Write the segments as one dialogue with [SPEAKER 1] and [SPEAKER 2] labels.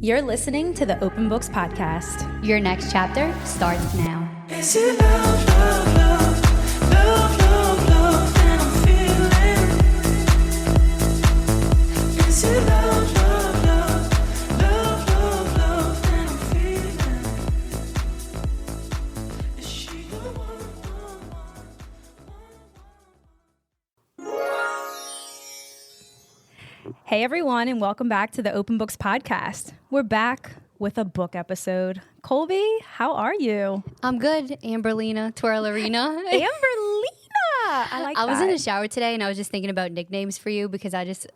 [SPEAKER 1] You're listening to the Open Books Podcast.
[SPEAKER 2] Your next chapter starts now.
[SPEAKER 3] Is it love, love, love, love, love, love that I'm feeling? Is it love, love, love, love, love, love that I'm feeling? Is she the one?
[SPEAKER 1] Hey everyone, and welcome back to the Open Books Podcast. We're back with a book episode. Colby, how are you?
[SPEAKER 2] I'm good, Amberlina Twirlerina.
[SPEAKER 1] Amberlina! I
[SPEAKER 2] was in the shower today and I was just thinking about nicknames for you because I just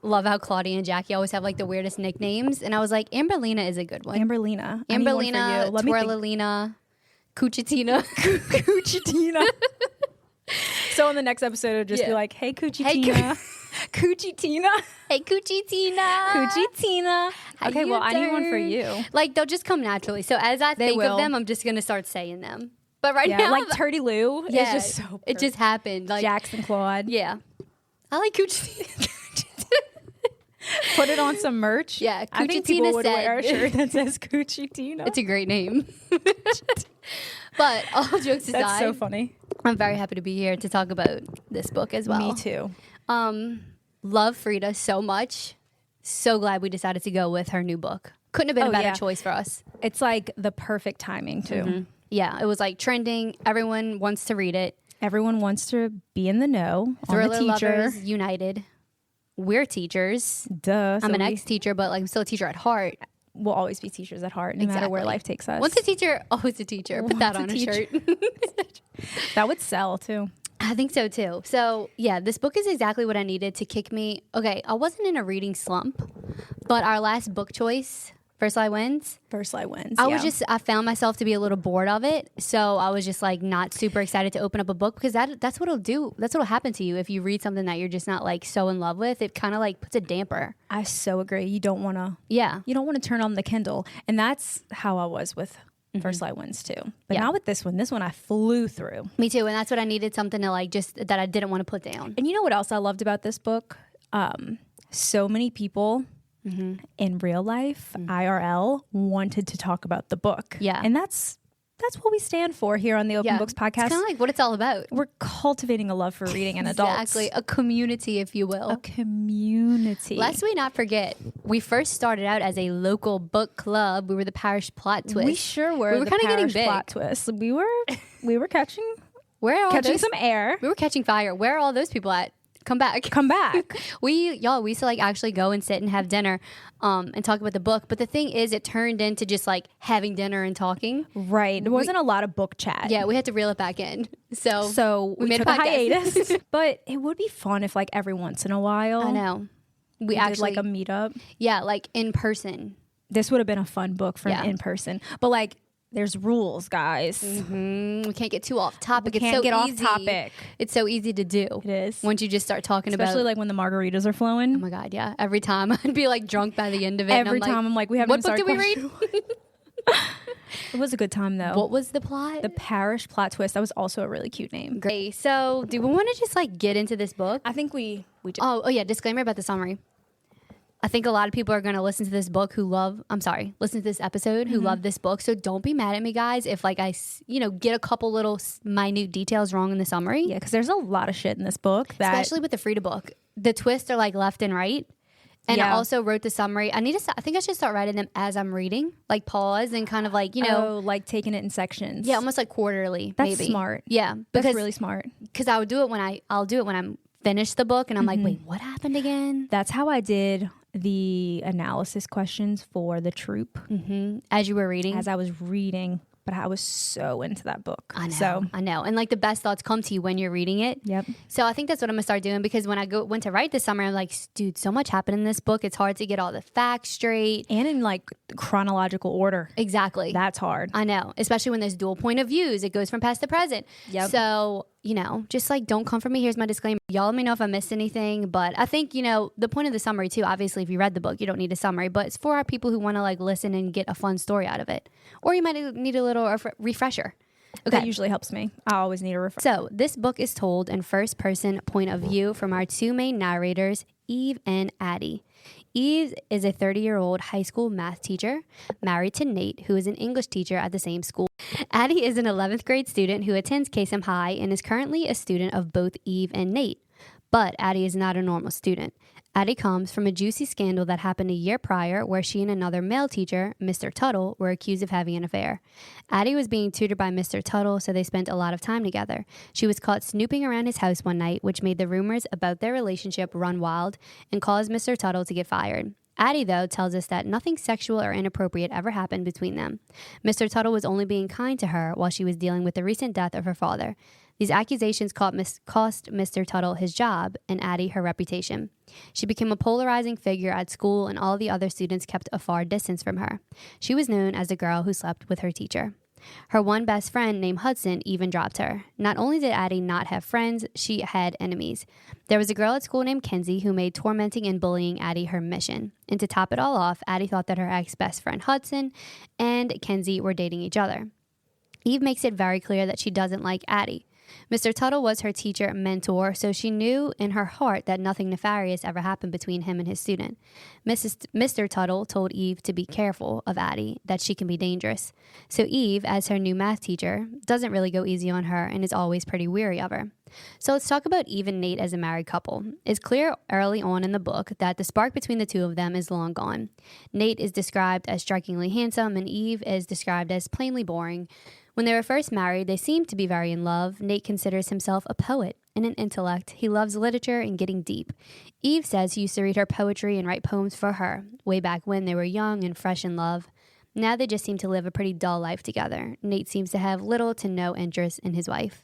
[SPEAKER 2] love how Claudia and Jackie always have like the weirdest nicknames. And I was like, Amberlina is a good one.
[SPEAKER 1] Amberlina.
[SPEAKER 2] Amberlina, Twirlerina, Cuchitina.
[SPEAKER 1] Cuchitina. So in the next episode, it'll just be like, hey, Cuchitina. Cuchitina.
[SPEAKER 2] Hey, Cuchitina.
[SPEAKER 1] Cuchitina. Okay, well, I need one for you.
[SPEAKER 2] Like, they'll just come naturally. So as I think of them, I'm just going to start saying them. But right now,
[SPEAKER 1] like Turdy Lou is just so perfect.
[SPEAKER 2] It just happened. Like
[SPEAKER 1] Jackson Claude.
[SPEAKER 2] Yeah. I like Cuchitina.
[SPEAKER 1] Put it on some merch.
[SPEAKER 2] Yeah,
[SPEAKER 1] I think people
[SPEAKER 2] Cuchitina
[SPEAKER 1] would wear a shirt that says Cuchitina.
[SPEAKER 2] It's a great name. But all jokes aside,
[SPEAKER 1] that's so funny.
[SPEAKER 2] I'm very happy to be here to talk about this book as well.
[SPEAKER 1] Me too.
[SPEAKER 2] Love Freida so much. So glad we decided to go with her new book. Couldn't have been a better choice for us.
[SPEAKER 1] It's like the perfect timing too.
[SPEAKER 2] Mm-hmm. Yeah, it was like trending. Everyone wants to read it.
[SPEAKER 1] Everyone wants to be in the know.
[SPEAKER 2] Thriller
[SPEAKER 1] on the teacher.
[SPEAKER 2] lovers united. We're teachers.
[SPEAKER 1] Duh.
[SPEAKER 2] I'm an ex-teacher, but like I'm still a teacher at heart.
[SPEAKER 1] We'll always be teachers at heart, no matter where life takes us.
[SPEAKER 2] Once a teacher, always a teacher. Put that on a shirt.
[SPEAKER 1] That would sell too.
[SPEAKER 2] I think so too. So yeah, this book is exactly what I needed to kick me. Okay, I wasn't in a reading slump, but our last book choice, First Lie Wins.
[SPEAKER 1] First Lie Wins.
[SPEAKER 2] I found myself to be a little bored of it. So I was just like not super excited to open up a book because that's what it'll do. That's what'll happen to you if you read something that you're just not like so in love with. It kind of like puts a damper.
[SPEAKER 1] I so agree. You don't want to.
[SPEAKER 2] Yeah.
[SPEAKER 1] You don't want to turn on the Kindle, and that's how I was with First Lie Wins too. But not with this one. This one I flew through.
[SPEAKER 2] Me too. And that's what I needed, something to like just that I didn't want to put down.
[SPEAKER 1] And you know what else I loved about this book? So many people in real life, IRL, wanted to talk about the book.
[SPEAKER 2] Yeah.
[SPEAKER 1] And that's what we stand for here on the Open Books Podcast.
[SPEAKER 2] It's kind of like what it's all about.
[SPEAKER 1] We're cultivating a love for reading in adults.
[SPEAKER 2] Exactly. A community, if you will.
[SPEAKER 1] A community.
[SPEAKER 2] Lest we not forget, we first started out as a local book club. We were the Parish Plot Twist.
[SPEAKER 1] We sure were.
[SPEAKER 2] We were kind of getting big.
[SPEAKER 1] Plot twist. We were catching
[SPEAKER 2] some
[SPEAKER 1] air.
[SPEAKER 2] We were catching fire. Where are all those people at? Come back. We used to like actually go and sit and have dinner and talk about the book. But the thing is, it turned into just like having dinner and talking.
[SPEAKER 1] Right. There wasn't a lot of book chat.
[SPEAKER 2] Yeah, we had to reel it back in. So
[SPEAKER 1] we made a hiatus. But it would be fun if like every once in a while.
[SPEAKER 2] I know. We
[SPEAKER 1] actually did like a meetup.
[SPEAKER 2] Yeah, like in person.
[SPEAKER 1] This would have been a fun book for an in person. But like, there's rules, guys.
[SPEAKER 2] We can't get too off topic.
[SPEAKER 1] We can't get off topic.
[SPEAKER 2] It's so easy to do.
[SPEAKER 1] It is.
[SPEAKER 2] Once you just start talking about,
[SPEAKER 1] especially like when the margaritas are flowing.
[SPEAKER 2] Oh my God, yeah. Every time I'd be like drunk by the end of it.
[SPEAKER 1] Every time I'm like, we haven't.
[SPEAKER 2] What book did we read?
[SPEAKER 1] It was a good time though.
[SPEAKER 2] What was the plot?
[SPEAKER 1] The Parish Plot Twist. That was also a really cute name.
[SPEAKER 2] Great. So, do we want to just like get into this book?
[SPEAKER 1] I think we do.
[SPEAKER 2] Oh yeah. Disclaimer about the summary. I think a lot of people are going to listen to this book listen to this episode who love this book. So don't be mad at me, guys, if like I, get a couple little minute details wrong in the summary.
[SPEAKER 1] Yeah, because there's a lot of shit in this book.
[SPEAKER 2] Especially with the Freida book. The twists are like left and right. And I also wrote the summary. I think I should start writing them as I'm reading, like pause and kind of like,
[SPEAKER 1] like taking it in sections.
[SPEAKER 2] Yeah, almost like quarterly.
[SPEAKER 1] That's
[SPEAKER 2] maybe.
[SPEAKER 1] smart.
[SPEAKER 2] Yeah.
[SPEAKER 1] That's really smart.
[SPEAKER 2] Because I'll do it when I'm finished the book and I'm like, wait, what happened again?
[SPEAKER 1] That's how I did the analysis questions for the troop.
[SPEAKER 2] As you were reading?
[SPEAKER 1] As I was reading. But I was so into that book.
[SPEAKER 2] I know. And like the best thoughts come to you when you're reading it.
[SPEAKER 1] Yep.
[SPEAKER 2] So I think that's what I'm going to start doing because when I went to write this summer, I'm like, dude, so much happened in this book. It's hard to get all the facts straight.
[SPEAKER 1] And in like chronological order.
[SPEAKER 2] Exactly.
[SPEAKER 1] That's hard.
[SPEAKER 2] I know. Especially when there's dual point of views. It goes from past to present.
[SPEAKER 1] Yep.
[SPEAKER 2] So, just like don't come for me. Here's my disclaimer. Y'all let me know if I missed anything. But I think, the point of the summary too, obviously if you read the book, you don't need a summary. But it's for our people who want to like listen and get a fun story out of it. Or you might need a little refresher. Okay.
[SPEAKER 1] That usually helps me. I always need a refresher.
[SPEAKER 2] So this book is told in first person point of view from our two main narrators, Eve and Addie. Eve is a 30-year-old high school math teacher married to Nate, who is an English teacher at the same school. Addie is an 11th grade student who attends Kasem High and is currently a student of both Eve and Nate. But Addie is not a normal student. Addie comes from a juicy scandal that happened a year prior where she and another male teacher, Mr. Tuttle, were accused of having an affair. Addie was being tutored by Mr. Tuttle, so they spent a lot of time together. She was caught snooping around his house one night, which made the rumors about their relationship run wild and caused Mr. Tuttle to get fired. Addie, though, tells us that nothing sexual or inappropriate ever happened between them. Mr. Tuttle was only being kind to her while she was dealing with the recent death of her father. These accusations cost Mr. Tuttle his job and Addie her reputation. She became a polarizing figure at school, and all the other students kept a far distance from her. She was known as the girl who slept with her teacher. Her one best friend named Hudson even dropped her. Not only did Addie not have friends, she had enemies. There was a girl at school named Kenzie who made tormenting and bullying Addie her mission. And to top it all off, Addie thought that her ex-best friend Hudson and Kenzie were dating each other. Eve makes it very clear that she doesn't like Addie. Mr. Tuttle was her teacher mentor, so she knew in her heart that nothing nefarious ever happened between him and his student. Mr. Tuttle told Eve to be careful of Addie, that she can be dangerous. So Eve, as her new math teacher, doesn't really go easy on her and is always pretty weary of her. So let's talk about Eve and Nate as a married couple. It's clear early on in the book that the spark between the two of them is long gone. Nate is described as strikingly handsome and Eve is described as plainly boring. When they were first married, they seemed to be very in love. Nate considers himself a poet and an intellect. He loves literature and getting deep. Eve says he used to read her poetry and write poems for her, way back when they were young and fresh in love. Now they just seem to live a pretty dull life together. Nate seems to have little to no interest in his wife.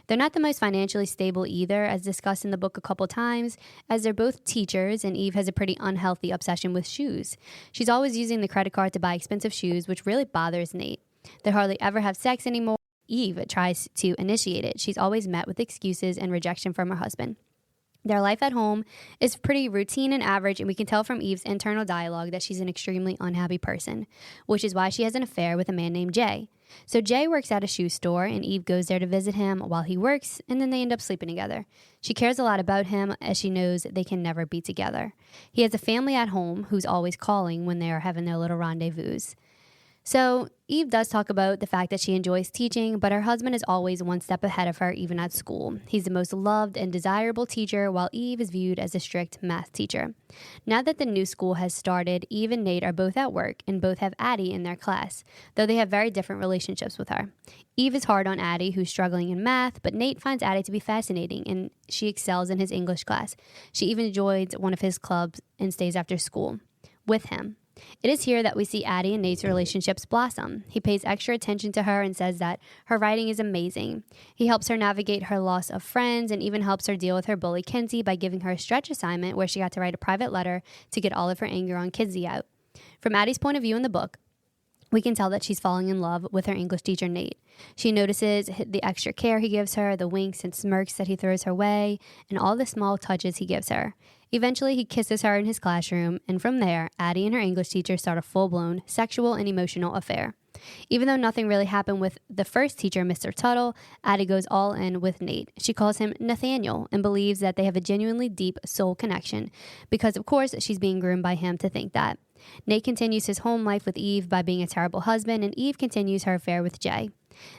[SPEAKER 2] They're not the most financially stable either, as discussed in the book a couple times, as they're both teachers and Eve has a pretty unhealthy obsession with shoes. She's always using the credit card to buy expensive shoes, which really bothers Nate. They hardly ever have sex anymore. Eve tries to initiate it. She's always met with excuses and rejection from her husband. Their life at home is pretty routine and average, and we can tell from Eve's internal dialogue that she's an extremely unhappy person, which is why she has an affair with a man named Jay. So Jay works at a shoe store, and Eve goes there to visit him while he works, and then they end up sleeping together. She cares a lot about him, as she knows they can never be together. He has a family at home who's always calling when they are having their little rendezvous. So Eve does talk about the fact that she enjoys teaching, but her husband is always one step ahead of her, even at school. He's the most loved and desirable teacher, while Eve is viewed as a strict math teacher. Now that the new school has started, Eve and Nate are both at work and both have Addie in their class, though they have very different relationships with her. Eve is hard on Addie, who's struggling in math, but Nate finds Addie to be fascinating, and she excels in his English class. She even joins one of his clubs and stays after school with him. It is here that we see Addie and Nate's relationships blossom. He pays extra attention to her and says that her writing is amazing. He helps her navigate her loss of friends and even helps her deal with her bully Kenzie by giving her a stretch assignment where she got to write a private letter to get all of her anger on Kenzie out. From Addie's point of view in the book, we can tell that she's falling in love with her English teacher, Nate. She notices the extra care he gives her, the winks and smirks that he throws her way, and all the small touches he gives her. Eventually, he kisses her in his classroom, and from there, Addie and her English teacher start a full-blown sexual and emotional affair. Even though nothing really happened with the first teacher, Mr. Tuttle, Addie goes all in with Nate. She calls him Nathaniel and believes that they have a genuinely deep soul connection because, of course, she's being groomed by him to think that. Nate continues his home life with Eve by being a terrible husband, and Eve continues her affair with Jay.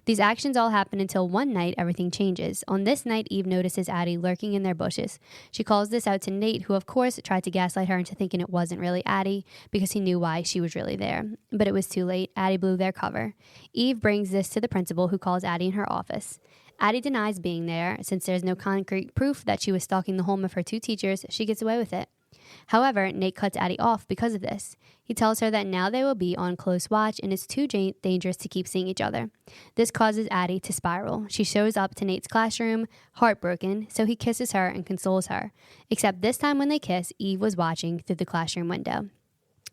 [SPEAKER 2] These actions all happen until one night everything changes. On this night, Eve notices Addie lurking in their bushes. She calls this out to Nate, who of course tried to gaslight her into thinking it wasn't really Addie because he knew why she was really there. But it was too late. Addie blew their cover. Eve brings this to the principal, who calls Addie in her office. Addie denies being there. Since there's no concrete proof that she was stalking the home of her two teachers, she gets away with it. However, Nate cuts Addie off because of this. He tells her that now they will be on close watch and it's too dangerous to keep seeing each other. This causes Addie to spiral. She shows up to Nate's classroom, heartbroken, so he kisses her and consoles her. Except this time when they kiss, Eve was watching through the classroom window.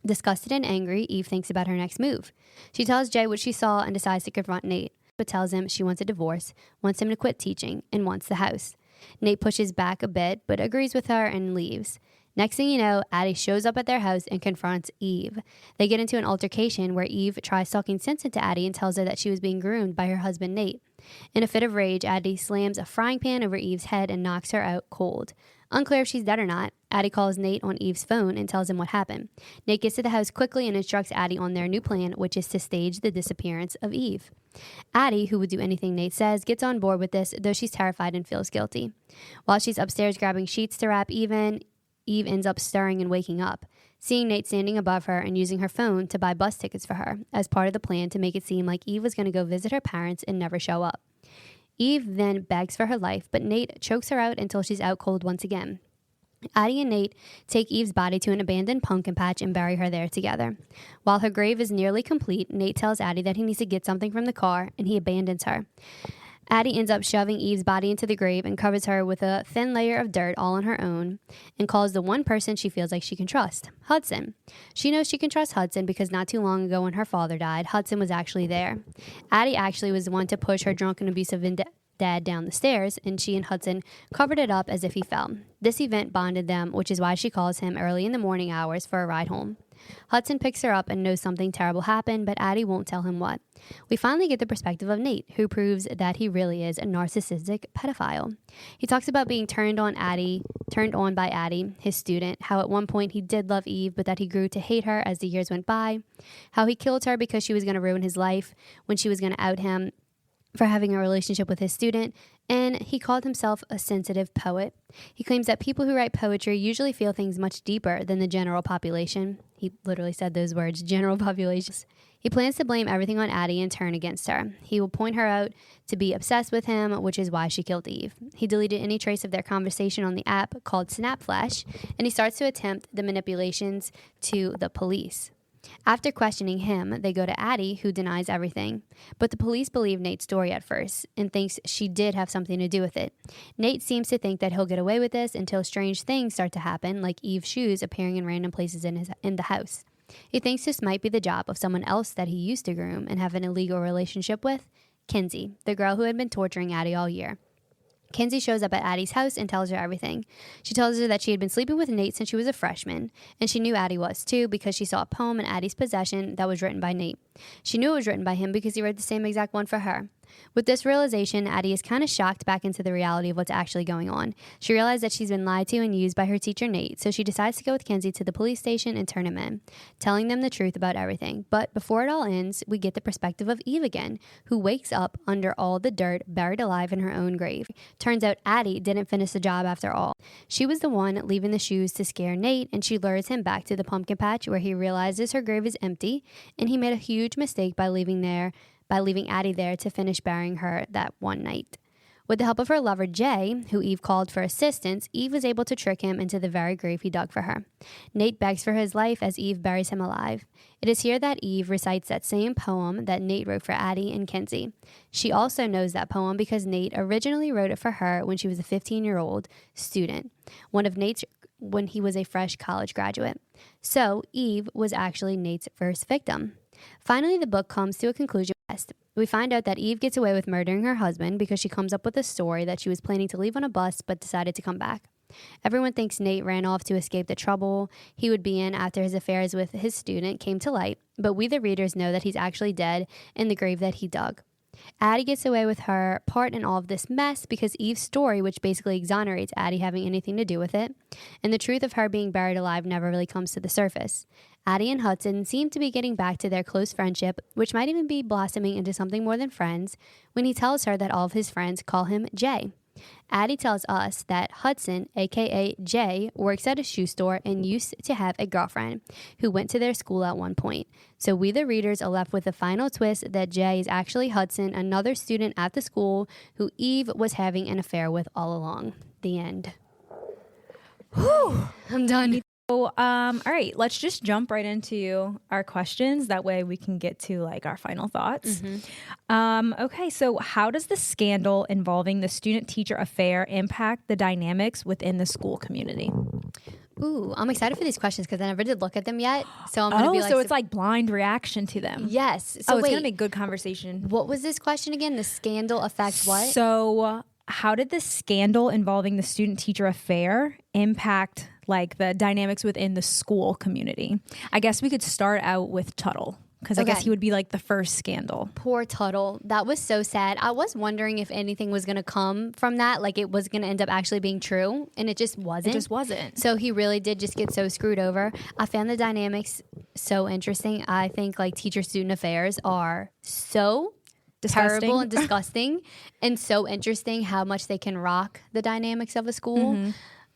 [SPEAKER 2] Disgusted and angry, Eve thinks about her next move. She tells Jay what she saw and decides to confront Nate, but tells him she wants a divorce, wants him to quit teaching, and wants the house. Nate pushes back a bit, but agrees with her and leaves. Next thing you know, Addie shows up at their house and confronts Eve. They get into an altercation where Eve tries talking sense into Addie and tells her that she was being groomed by her husband, Nate. In a fit of rage, Addie slams a frying pan over Eve's head and knocks her out cold. Unclear if she's dead or not, Addie calls Nate on Eve's phone and tells him what happened. Nate gets to the house quickly and instructs Addie on their new plan, which is to stage the disappearance of Eve. Addie, who would do anything Nate says, gets on board with this, though she's terrified and feels guilty. While she's upstairs grabbing sheets to wrap Eve in, Eve ends up stirring and waking up, seeing Nate standing above her and using her phone to buy bus tickets for her as part of the plan to make it seem like Eve was going to go visit her parents and never show up. Eve then begs for her life, but Nate chokes her out until she's out cold once again. Addie and Nate take Eve's body to an abandoned pumpkin patch and bury her there together. While her grave is nearly complete, Nate tells Addie that he needs to get something from the car, and he abandons her. Addie ends up shoving Eve's body into the grave and covers her with a thin layer of dirt all on her own and calls the one person she feels like she can trust, Hudson. She knows she can trust Hudson because not too long ago when her father died, Hudson was actually there. Addie actually was the one to push her drunk and abusive dad down the stairs, and she and Hudson covered it up as if he fell. This event bonded them, which is why she calls him early in the morning hours for a ride home. Hudson picks her up and knows something terrible happened, but Addie won't tell him what. We finally get the perspective of Nate, who proves that he really is a narcissistic pedophile. He talks about being turned on by Addie, his student, how at one point he did love Eve, but that he grew to hate her as the years went by, how he killed her because she was going to ruin his life when she was going to out him for having a relationship with his student, and he called himself a sensitive poet. He claims that people who write poetry usually feel things much deeper than the general population. He literally said those words, general populations. He plans to blame everything on Addie and turn against her. He will point her out to be obsessed with him, which is why she killed Eve. He deleted any trace of their conversation on the app called Snapflash, and he starts to attempt the manipulations to the police. After questioning him, they go to Addie, who denies everything. But the police believe Nate's story at first and thinks she did have something to do with it. Nate seems to think that he'll get away with this until strange things start to happen, like Eve's shoes appearing in random places in the house. He thinks this might be the job of someone else that he used to groom and have an illegal relationship with, Kinsey, the girl who had been torturing Addie all year. Kinsey shows up at Addie's house and tells her everything. She tells her that she had been sleeping with Nate since she was a freshman, and she knew Addie was too because she saw a poem in Addie's possession that was written by Nate. She knew it was written by him because he wrote the same exact one for her. With this realization, Addie is kind of shocked back into the reality of what's actually going on. She realized that she's been lied to and used by her teacher Nate, so she decides to go with Kinsey to the police station and turn him in, telling them the truth about everything. But before it all ends, we get the perspective of Eve again, who wakes up under all the dirt, buried alive in her own grave. Turns out Addie didn't finish the job after all. She was the one leaving the shoes to scare Nate, and she lures him back to the pumpkin patch where he realizes her grave is empty, and he made a huge mistake by leaving Addie there to finish burying her that one night. With the help of her lover Jay, who Eve called for assistance, Eve was able to trick him into the very grave he dug for her. Nate begs for his life as Eve buries him alive. It is here that Eve recites that same poem that Nate wrote for Addie and Kinsey. She also knows that poem because Nate originally wrote it for her when she was a 15-year-old student, when he was a fresh college graduate. So Eve was actually Nate's first victim. Finally, the book comes to a conclusion. We find out that Eve gets away with murdering her husband because she comes up with a story that she was planning to leave on a bus but decided to come back. Everyone thinks Nate ran off to escape the trouble he would be in after his affairs with his student came to light, but we the readers know that he's actually dead in the grave that he dug. Addie gets away with her part in all of this mess because Eve's story, which basically exonerates Addie having anything to do with it, and the truth of her being buried alive never really comes to the surface. Addie and Hudson seem to be getting back to their close friendship, which might even be blossoming into something more than friends, when he tells her that all of his friends call him Jay. Addie tells us that Hudson, aka Jay, works at a shoe store and used to have a girlfriend who went to their school at one point. So we the readers are left with the final twist that Jay is actually Hudson, another student at the school who Eve was having an affair with all along. The end. Whew, I'm done.
[SPEAKER 1] So, all right, let's just jump right into our questions. That way we can get to like our final thoughts. Okay, so how does the scandal involving the student-teacher affair impact the dynamics within the school community?
[SPEAKER 2] Ooh, I'm excited for these questions because I never did look at them yet. So I'm going to be like...
[SPEAKER 1] so it's like blind reaction to them.
[SPEAKER 2] Yes.
[SPEAKER 1] So it's going to be good conversation.
[SPEAKER 2] What was this question again? The scandal affects what?
[SPEAKER 1] So how did the scandal involving the student-teacher affair impact like the dynamics within the school community? I guess we could start out with Tuttle because I guess
[SPEAKER 2] Okay.
[SPEAKER 1] he would be like the first scandal.
[SPEAKER 2] Poor Tuttle. That was so sad. I was wondering if anything was going to come from that. Like it was going to end up actually being true. And it just wasn't.
[SPEAKER 1] It just wasn't.
[SPEAKER 2] So he really did just get so screwed over. I found the dynamics so interesting. I think like teacher-student affairs are so
[SPEAKER 1] Disgusting.
[SPEAKER 2] terrible and disgusting and so interesting how much they can rock the dynamics of a school.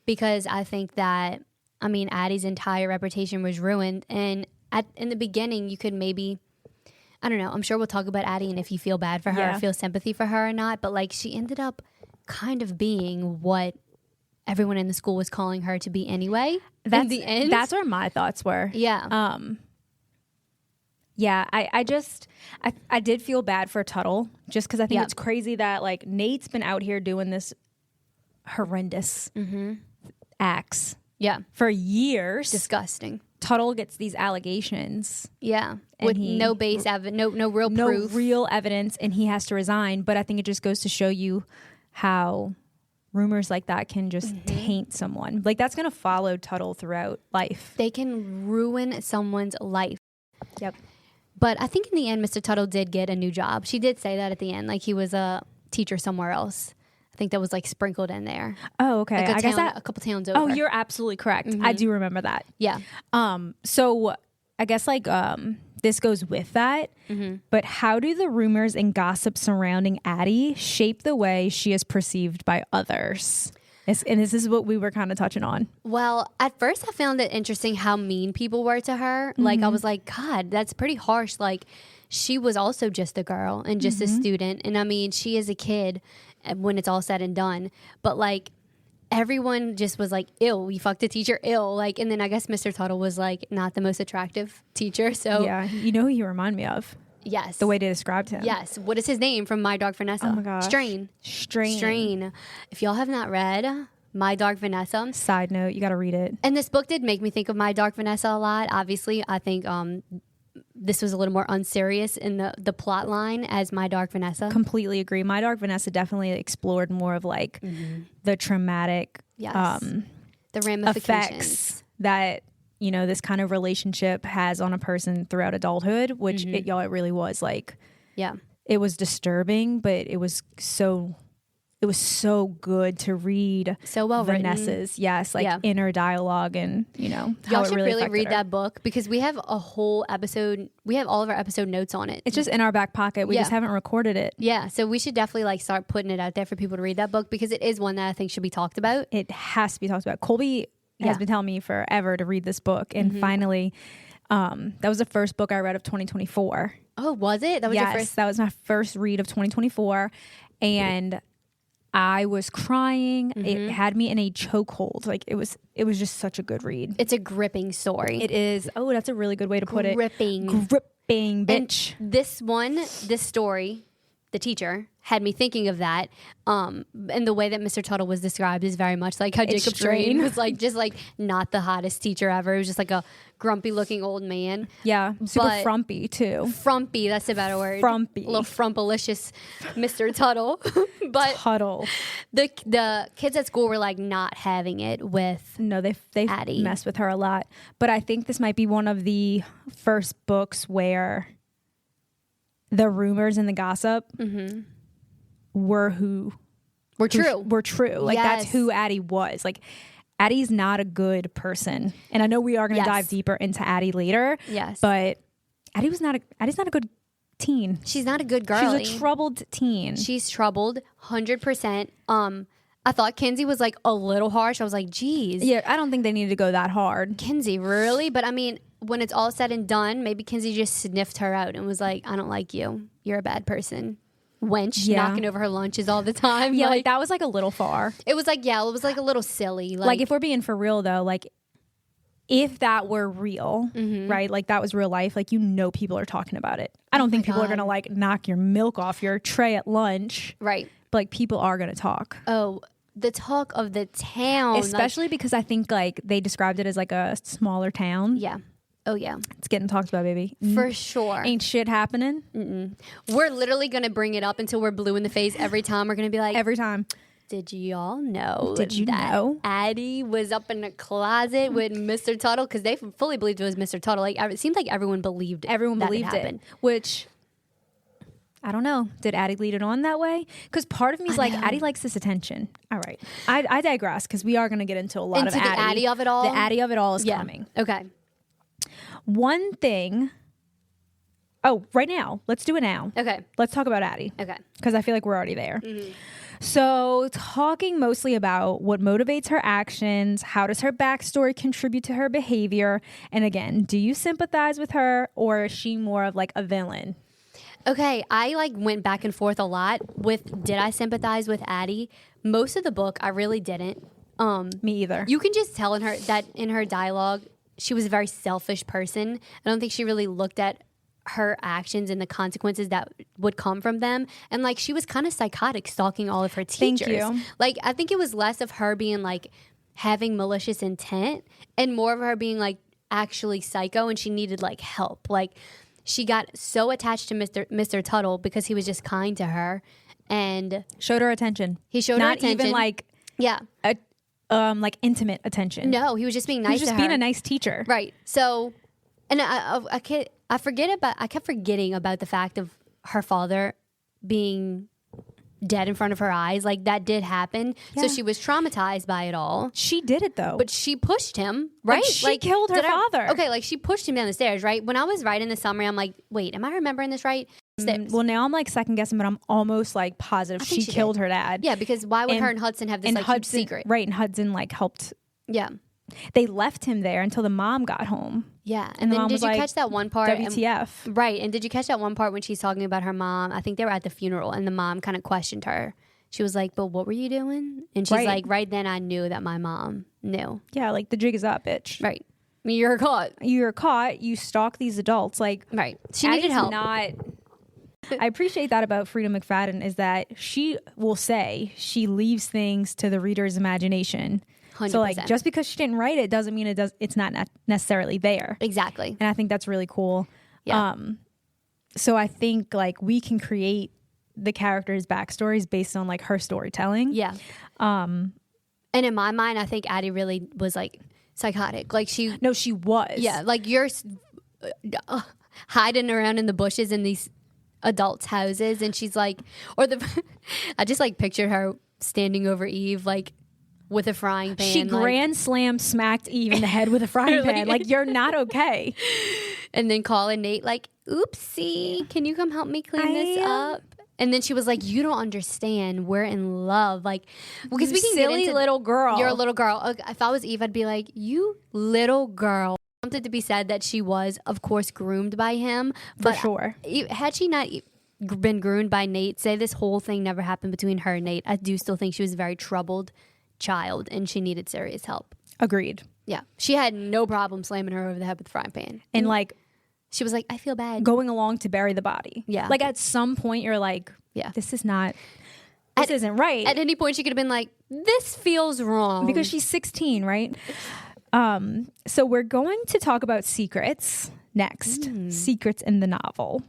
[SPEAKER 2] Because I think that, I mean, Addie's entire reputation was ruined. And in the beginning, you could maybe, I don't know, I'm sure we'll talk about Addie and if you feel bad for her
[SPEAKER 1] Yeah.
[SPEAKER 2] or feel sympathy for her or not. But like she ended up kind of being what everyone in the school was calling her to be anyway. In the end.
[SPEAKER 1] That's where my thoughts were.
[SPEAKER 2] Yeah.
[SPEAKER 1] Yeah, I did feel bad for Tuttle just because I think
[SPEAKER 2] Yeah.
[SPEAKER 1] it's crazy that like Nate's been out here doing this horrendous acts
[SPEAKER 2] Yeah.
[SPEAKER 1] for years.
[SPEAKER 2] Disgusting.
[SPEAKER 1] Tuttle gets these allegations,
[SPEAKER 2] Yeah.
[SPEAKER 1] And
[SPEAKER 2] With
[SPEAKER 1] he-
[SPEAKER 2] no base no real
[SPEAKER 1] no
[SPEAKER 2] proof.
[SPEAKER 1] real evidence, and he has to resign. But I think it just goes to show you how rumors like that can just taint someone. Like that's going to follow Tuttle throughout life.
[SPEAKER 2] They can ruin someone's life.
[SPEAKER 1] Yep.
[SPEAKER 2] But I think in the end, Mr. Tuttle did get a new job. She did say that at the end, like he was a teacher somewhere else. I think that was like sprinkled in there.
[SPEAKER 1] Oh, okay.
[SPEAKER 2] Like
[SPEAKER 1] I guess
[SPEAKER 2] a couple towns over.
[SPEAKER 1] Oh, you're absolutely correct. I do remember that.
[SPEAKER 2] Yeah.
[SPEAKER 1] So I guess like this goes with that. But how do the rumors and gossip surrounding Addie shape the way she is perceived by others? And this is what we were kind of touching on.
[SPEAKER 2] Well, at first I found it interesting how mean people were to her. Like I was like, God, that's pretty harsh. Like she was also just a girl and just a student. And I mean, she is a kid when it's all said and done. But like everyone just was like, ill, you fucked a teacher, ill. Like, and then I guess Mr. Tuttle was like not the most attractive teacher. So
[SPEAKER 1] Yeah, you know who you remind me of?
[SPEAKER 2] yes.
[SPEAKER 1] The way they described him.
[SPEAKER 2] Yes. What is his name from My Dog Vanessa?
[SPEAKER 1] Oh my gosh.
[SPEAKER 2] Strain. Strain. If y'all have not read My Dog Vanessa,
[SPEAKER 1] Side note, you got to read it.
[SPEAKER 2] and this book did make me think of My Dog Vanessa a lot. Obviously, I think this was a little more unserious in the plot line as My Dog Vanessa.
[SPEAKER 1] Completely agree. My Dog Vanessa definitely explored more of like the traumatic
[SPEAKER 2] Yes. The ramifications.
[SPEAKER 1] effects that you know this kind of relationship has on a person throughout adulthood, which it really was like.
[SPEAKER 2] Yeah.
[SPEAKER 1] It was disturbing, but it was so good to read.
[SPEAKER 2] So well written.
[SPEAKER 1] Vanessa's
[SPEAKER 2] Yeah.
[SPEAKER 1] inner dialogue, and you know how
[SPEAKER 2] Y'all
[SPEAKER 1] it
[SPEAKER 2] should
[SPEAKER 1] really
[SPEAKER 2] really
[SPEAKER 1] affected
[SPEAKER 2] read
[SPEAKER 1] her.
[SPEAKER 2] that book because we have a whole episode. We have all of our episode notes on it.
[SPEAKER 1] It's just in our back pocket. We
[SPEAKER 2] Yeah.
[SPEAKER 1] just haven't recorded it.
[SPEAKER 2] Yeah, so we should definitely like start putting it out there for people to read that book because it is one that I think should be talked about.
[SPEAKER 1] It has to be talked about. Colby has
[SPEAKER 2] Yeah.
[SPEAKER 1] been telling me forever to read this book, and finally, that was the first book I read of 2024.
[SPEAKER 2] Oh, was it? That was your
[SPEAKER 1] Yes,
[SPEAKER 2] first.
[SPEAKER 1] that was my first read of 2024, and I was crying. It had me in a chokehold. Like it was just such a good read.
[SPEAKER 2] It's a gripping story.
[SPEAKER 1] It is. Oh, that's a really good way to put it.
[SPEAKER 2] Gripping.
[SPEAKER 1] Gripping, bitch.
[SPEAKER 2] And this story, the teacher had me thinking of that. And the way that Mr. Tuttle was described is very much like how
[SPEAKER 1] It's
[SPEAKER 2] Jacob Strain
[SPEAKER 1] Strain.
[SPEAKER 2] was like just like not the hottest teacher ever. It was just like a grumpy looking old man.
[SPEAKER 1] Yeah, super
[SPEAKER 2] But-
[SPEAKER 1] frumpy too.
[SPEAKER 2] Frumpy, that's a better word.
[SPEAKER 1] Frumpy.
[SPEAKER 2] A little frumpalicious Mr. Tuttle. But
[SPEAKER 1] Huddle.
[SPEAKER 2] the kids at school were like not having it with
[SPEAKER 1] No, they
[SPEAKER 2] Addie.
[SPEAKER 1] mess with her a lot. But I think this might be one of the first books where the rumors and the gossip were
[SPEAKER 2] true.
[SPEAKER 1] Were true. Like that's
[SPEAKER 2] Yes.
[SPEAKER 1] who Addie was. Like Addie's not a good person. And I know we are going to
[SPEAKER 2] Yes.
[SPEAKER 1] dive deeper into Addie later.
[SPEAKER 2] Yes.
[SPEAKER 1] But Addie's not a good teen.
[SPEAKER 2] She's not a good girl.
[SPEAKER 1] She's a troubled teen.
[SPEAKER 2] She's troubled, 100%. I thought Kinsey was like a little harsh. I was like, geez,
[SPEAKER 1] Yeah, I don't think they needed to go that hard.
[SPEAKER 2] Kinsey, really? But I mean, when it's all said and done, maybe Kinsey just sniffed her out and was like, I don't like you. You're a bad person. Wench,
[SPEAKER 1] Yeah.
[SPEAKER 2] knocking over her lunches all the time.
[SPEAKER 1] Yeah, like that was like a little far.
[SPEAKER 2] it was like, yeah, it was like a little silly.
[SPEAKER 1] Like if we're being for real though, like if that were real, right? Like that was real life, like you know people are talking about it. I don't think people are
[SPEAKER 2] God.
[SPEAKER 1] gonna like knock your milk off your tray at lunch.
[SPEAKER 2] right.
[SPEAKER 1] But like people are gonna talk.
[SPEAKER 2] Oh, the talk of the town.
[SPEAKER 1] Especially because I think like they described it as like a smaller town.
[SPEAKER 2] Like, yeah. Oh, yeah.
[SPEAKER 1] It's getting talked about, baby.
[SPEAKER 2] For sure.
[SPEAKER 1] Ain't shit happening
[SPEAKER 2] We're literally going to bring it up until we're blue in the face every time. We're going to be like,
[SPEAKER 1] every time.
[SPEAKER 2] Did y'all know?
[SPEAKER 1] Did you
[SPEAKER 2] that
[SPEAKER 1] know?
[SPEAKER 2] Addie was up in the closet with Mr. Tuttle? Because they fully believed it was Mr. Tuttle. Like, it seemed like everyone believed it.
[SPEAKER 1] Everyone
[SPEAKER 2] that
[SPEAKER 1] believed it,
[SPEAKER 2] happened.
[SPEAKER 1] which I don't know. Did Addie lead it on that way? Because part of me is like, Addie likes this attention. All right. I digress because we are going to get into a lot
[SPEAKER 2] Into
[SPEAKER 1] of
[SPEAKER 2] the
[SPEAKER 1] Addie.
[SPEAKER 2] Addie of it all?
[SPEAKER 1] The Addie of it all is
[SPEAKER 2] Yeah.
[SPEAKER 1] coming.
[SPEAKER 2] Okay.
[SPEAKER 1] One thing. Oh, right now. Let's do it now.
[SPEAKER 2] Okay.
[SPEAKER 1] Let's talk about Addie.
[SPEAKER 2] Okay.
[SPEAKER 1] Because I feel like we're already there. So, talking mostly about what motivates her actions, how does her backstory contribute to her behavior, and again, do you sympathize with her, or is she more of like a villain?
[SPEAKER 2] Okay, I like went back and forth a lot with did I sympathize with Addie? Most of the book I really didn't.
[SPEAKER 1] Me either.
[SPEAKER 2] You can just tell in her dialogue she was a very selfish person. I don't think she really looked at her actions and the consequences that would come from them. And like she was kind of psychotic stalking all of her teachers.
[SPEAKER 1] Thank you.
[SPEAKER 2] Like I think it was less of her being like having malicious intent and more of her being like actually psycho and she needed like help. Like she got so attached to Mr. Tuttle because he was just kind to her and
[SPEAKER 1] showed her attention.
[SPEAKER 2] he showed her
[SPEAKER 1] Not
[SPEAKER 2] attention.
[SPEAKER 1] even like
[SPEAKER 2] Yeah.
[SPEAKER 1] like intimate attention.
[SPEAKER 2] No, he was just being
[SPEAKER 1] He
[SPEAKER 2] nice
[SPEAKER 1] was just
[SPEAKER 2] to her.
[SPEAKER 1] being a nice teacher.
[SPEAKER 2] Right. So, and I kept forgetting about the fact of her father being dead in front of her eyes. Like that did happen.
[SPEAKER 1] Yeah.
[SPEAKER 2] So she was traumatized by it all.
[SPEAKER 1] She did it though.
[SPEAKER 2] But she pushed him, right?
[SPEAKER 1] she killed her
[SPEAKER 2] did
[SPEAKER 1] father.
[SPEAKER 2] Okay, like she pushed him down the stairs, right? When I was writing the summary, I'm like, wait, am I remembering this right?
[SPEAKER 1] Well, now I'm like second guessing, but I'm almost like positive
[SPEAKER 2] think
[SPEAKER 1] she
[SPEAKER 2] she
[SPEAKER 1] killed
[SPEAKER 2] did.
[SPEAKER 1] her dad.
[SPEAKER 2] Yeah, because why would her and Hudson have this like huge
[SPEAKER 1] Hudson,
[SPEAKER 2] secret?
[SPEAKER 1] right? And Hudson like helped.
[SPEAKER 2] Yeah.
[SPEAKER 1] They left him there until the mom got home.
[SPEAKER 2] Yeah.
[SPEAKER 1] And
[SPEAKER 2] And
[SPEAKER 1] the
[SPEAKER 2] then
[SPEAKER 1] mom
[SPEAKER 2] did
[SPEAKER 1] was
[SPEAKER 2] you
[SPEAKER 1] like,
[SPEAKER 2] catch that one part?
[SPEAKER 1] WTF?
[SPEAKER 2] Right. And did you catch that one part when she's talking about her mom? I think they were at the funeral and the mom kind of questioned her. She was like, but what were you doing? And she's
[SPEAKER 1] Right.
[SPEAKER 2] like, right then I knew that my mom knew.
[SPEAKER 1] Yeah, like the jig is up, bitch.
[SPEAKER 2] Right. I mean, you're caught.
[SPEAKER 1] You're caught. You stalk these adults. Like
[SPEAKER 2] Right. She
[SPEAKER 1] Addie's
[SPEAKER 2] needed help.
[SPEAKER 1] Not. I appreciate that about Freida McFadden is that she will say she leaves things to the reader's imagination.
[SPEAKER 2] 100%.
[SPEAKER 1] So like just because she didn't write it doesn't mean it's not necessarily there.
[SPEAKER 2] Exactly.
[SPEAKER 1] And I think that's really cool.
[SPEAKER 2] Yeah.
[SPEAKER 1] So I think like we can create the characters' backstories based on like her storytelling.
[SPEAKER 2] Yeah. And in my mind, I think Addie really was like psychotic. Like she,
[SPEAKER 1] No, she was.
[SPEAKER 2] yeah, like you're hiding around in the bushes in these adults' houses, and she's like, or I just like pictured her standing over Eve like with a frying pan.
[SPEAKER 1] She
[SPEAKER 2] like,
[SPEAKER 1] grand slam smacked Eve in the head with a frying pan. Like you're not okay.
[SPEAKER 2] and then calling Nate like, "Oopsie, can you come help me clean this up?" And then she was like, "You don't understand. We're in love." Like, because we can
[SPEAKER 1] silly
[SPEAKER 2] get into
[SPEAKER 1] little girl.
[SPEAKER 2] You're a little girl. If I was Eve, I'd be like, "You little girl." Something to be said that she was, of course, groomed by him.
[SPEAKER 1] For sure.
[SPEAKER 2] Had she not been groomed by Nate, say this whole thing never happened between her and Nate, I do still think she was a very troubled child and she needed serious help.
[SPEAKER 1] Agreed.
[SPEAKER 2] Yeah. She had no problem slamming her over the head with a frying pan.
[SPEAKER 1] And like
[SPEAKER 2] She was like, I feel bad.
[SPEAKER 1] going along to bury the body.
[SPEAKER 2] Yeah.
[SPEAKER 1] Like at some point you're like,
[SPEAKER 2] Yeah.
[SPEAKER 1] this isn't right.
[SPEAKER 2] At any point, she could have been like, this feels wrong.
[SPEAKER 1] Because she's 16, right? So we're going to talk about secrets next. Secrets in the novel.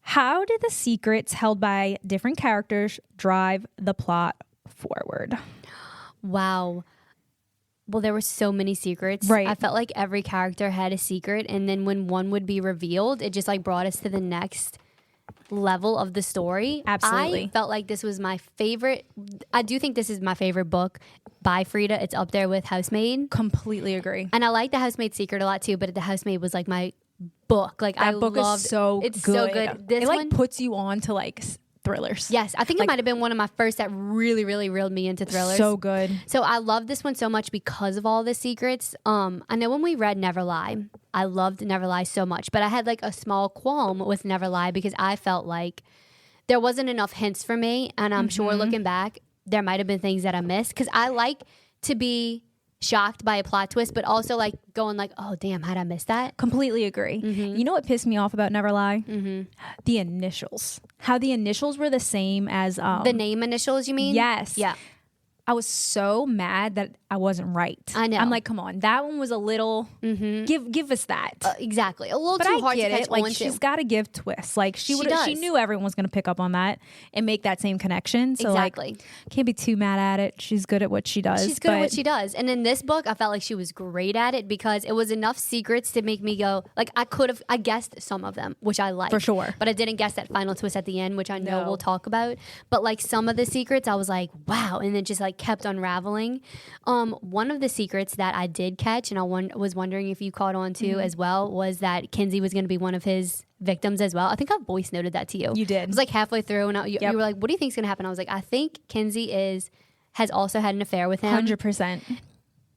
[SPEAKER 1] How did the secrets held by different characters drive the plot forward?
[SPEAKER 2] Wow. Well, there were so many secrets.
[SPEAKER 1] Right.
[SPEAKER 2] I felt like every character had a secret. And then when one would be revealed, it just like brought us to the next level of the story.
[SPEAKER 1] Absolutely.
[SPEAKER 2] I felt like this was my favorite. I do think this is my favorite book by Freida. It's up there with Housemaid.
[SPEAKER 1] Completely agree.
[SPEAKER 2] And I like the Housemaid secret a lot too, but the Housemaid was like my book. Like
[SPEAKER 1] That
[SPEAKER 2] I
[SPEAKER 1] book
[SPEAKER 2] loved
[SPEAKER 1] is so
[SPEAKER 2] it's
[SPEAKER 1] good.
[SPEAKER 2] so good. This
[SPEAKER 1] it like
[SPEAKER 2] one,
[SPEAKER 1] puts you on to like thrillers.
[SPEAKER 2] yes, I think it might have been one of my first that really, really reeled me into thrillers.
[SPEAKER 1] So good.
[SPEAKER 2] So I love this one so much because of all the secrets. I know when we read Never Lie, I loved Never Lie so much, but I had like a small qualm with Never Lie because I felt like there wasn't enough hints for me. And I'm sure looking back, there might have been things that I missed because I like to be shocked by a plot twist, but also like going like, oh damn, how'd I miss that?
[SPEAKER 1] Completely agree. You know what pissed me off about Never Lie? The initials. How the initials were the same as
[SPEAKER 2] The name initials, you mean?
[SPEAKER 1] yes.
[SPEAKER 2] Yeah.
[SPEAKER 1] I was so mad that I wasn't right.
[SPEAKER 2] I know.
[SPEAKER 1] I'm like, come on, that one was a little. Give us that.
[SPEAKER 2] Exactly. A little
[SPEAKER 1] But
[SPEAKER 2] too
[SPEAKER 1] I
[SPEAKER 2] hard
[SPEAKER 1] get
[SPEAKER 2] to catch
[SPEAKER 1] it. Like
[SPEAKER 2] on
[SPEAKER 1] she's
[SPEAKER 2] to.
[SPEAKER 1] got to give twists. Like she
[SPEAKER 2] does.
[SPEAKER 1] knew everyone was going to pick up on that and make that same connection. So
[SPEAKER 2] Exactly.
[SPEAKER 1] like, can't be too mad at it. She's good at what she does.
[SPEAKER 2] She's good at what she does. And in this book, I felt like she was great at it because it was enough secrets to make me go, like, I guessed some of them, which I like.
[SPEAKER 1] For sure.
[SPEAKER 2] But I didn't guess that final twist at the end, which I know
[SPEAKER 1] No.
[SPEAKER 2] we'll talk about. But like some of the secrets, I was like, wow. And it just like kept unraveling. One of the secrets that I did catch, and I was wondering if you caught on to as well, was that Kinsey was going to be one of his victims as well. I think I voice noted that to you.
[SPEAKER 1] You did.
[SPEAKER 2] It was like halfway through, and you were like, what do you think's going to happen? I was like, I think Kinsey has also had an affair with him.
[SPEAKER 1] 100%.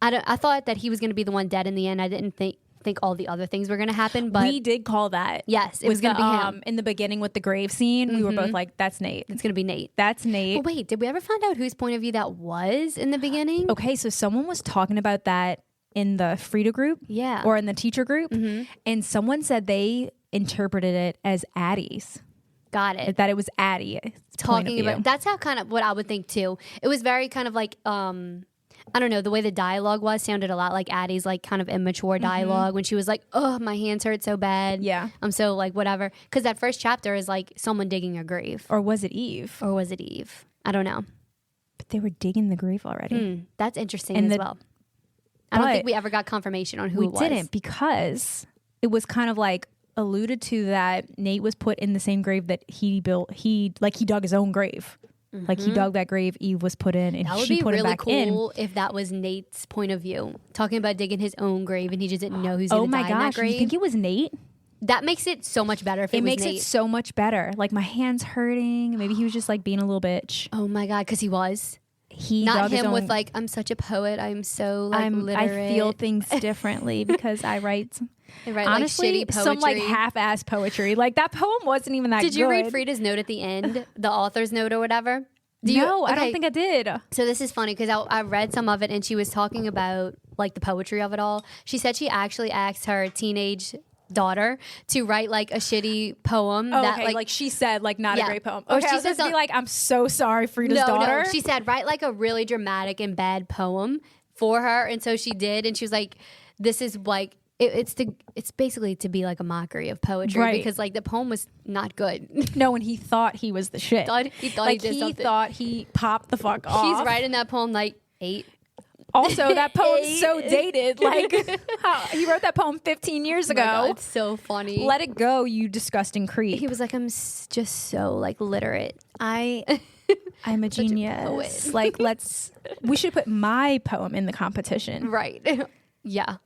[SPEAKER 2] I thought that he was going to be the one dead in the end. I didn't think all the other things were going to happen, but
[SPEAKER 1] We did call that.
[SPEAKER 2] yes, it was going to be him.
[SPEAKER 1] In the beginning with the grave scene. We were both like, "That's Nate.
[SPEAKER 2] It's going to be Nate.
[SPEAKER 1] That's Nate."
[SPEAKER 2] But wait, did we ever find out whose point of view that was in the beginning?
[SPEAKER 1] Okay, so someone was talking about that in the Freida group,
[SPEAKER 2] Yeah.
[SPEAKER 1] or in the teacher group, and someone said they interpreted it as Addie's,
[SPEAKER 2] Got it.
[SPEAKER 1] that it was Addie
[SPEAKER 2] Talking about that's how kind of what I would think too. It was very kind of like I don't know, the way the dialogue was sounded a lot like Addie's like kind of immature dialogue when she was like, "Oh, my hands hurt so bad.
[SPEAKER 1] Yeah.
[SPEAKER 2] I'm so like whatever." Because that first chapter is like someone digging a grave,
[SPEAKER 1] or was it Eve?
[SPEAKER 2] or was it Eve? I don't know.
[SPEAKER 1] But they were digging the grave already.
[SPEAKER 2] That's interesting
[SPEAKER 1] And
[SPEAKER 2] as
[SPEAKER 1] the-
[SPEAKER 2] well. I don't think
[SPEAKER 1] but
[SPEAKER 2] we ever got confirmation on who
[SPEAKER 1] We
[SPEAKER 2] it was.
[SPEAKER 1] didn't, because it was kind of like alluded to that Nate was put in the same grave that he built. He dug his own grave. Like he dug that grave Eve was put in, and
[SPEAKER 2] That would
[SPEAKER 1] she
[SPEAKER 2] be
[SPEAKER 1] put him
[SPEAKER 2] really
[SPEAKER 1] back in.
[SPEAKER 2] cool if that was Nate's point of view, talking about digging his own grave and he just didn't know who's going
[SPEAKER 1] Oh
[SPEAKER 2] to
[SPEAKER 1] my
[SPEAKER 2] die in that
[SPEAKER 1] gosh!
[SPEAKER 2] grave.
[SPEAKER 1] You think it was Nate?
[SPEAKER 2] That makes it so much better if it was
[SPEAKER 1] makes
[SPEAKER 2] Nate.
[SPEAKER 1] it so much better. Like my hands hurting. Maybe he was just like being a little bitch.
[SPEAKER 2] Oh my God, because he was.
[SPEAKER 1] He
[SPEAKER 2] Not
[SPEAKER 1] dug his
[SPEAKER 2] him
[SPEAKER 1] own,
[SPEAKER 2] with like, I'm such a poet. I'm so like
[SPEAKER 1] I
[SPEAKER 2] literate.
[SPEAKER 1] feel things differently because I write.
[SPEAKER 2] I write
[SPEAKER 1] Honestly,
[SPEAKER 2] like shitty poetry.
[SPEAKER 1] some like half-ass poetry. Like that poem wasn't even that good.
[SPEAKER 2] Did you read Freida's note at the end, the author's note or whatever?
[SPEAKER 1] No, I
[SPEAKER 2] okay.
[SPEAKER 1] don't think I did.
[SPEAKER 2] So this is funny because I read some of it and she was talking about like the poetry of it all. She said she actually asked her teenage daughter to write like a shitty poem
[SPEAKER 1] Oh,
[SPEAKER 2] that
[SPEAKER 1] okay, like she said, like not
[SPEAKER 2] Yeah.
[SPEAKER 1] a great poem.
[SPEAKER 2] Or
[SPEAKER 1] Okay,
[SPEAKER 2] she
[SPEAKER 1] I was
[SPEAKER 2] said
[SPEAKER 1] supposed to be like, I'm so sorry, Frida's daughter.
[SPEAKER 2] No, she said write like a really dramatic and bad poem for her, and so she did, and she was like, "This is like it's basically to be like a mockery of poetry
[SPEAKER 1] Right.
[SPEAKER 2] because like the poem was not good."
[SPEAKER 1] No, and he thought he was the shit.
[SPEAKER 2] he thought
[SPEAKER 1] like
[SPEAKER 2] he did something.
[SPEAKER 1] thought he popped the fuck off.
[SPEAKER 2] She's writing that poem like 8.
[SPEAKER 1] Also, that poem's so dated. Like he wrote that poem 15 years ago.
[SPEAKER 2] Oh my God, it's so funny.
[SPEAKER 1] Let it go, you disgusting creep.
[SPEAKER 2] He was like, "I'm just so like literate."
[SPEAKER 1] I'm a genius.
[SPEAKER 2] poet.
[SPEAKER 1] Like we should put my poem in the competition.
[SPEAKER 2] Right. Yeah.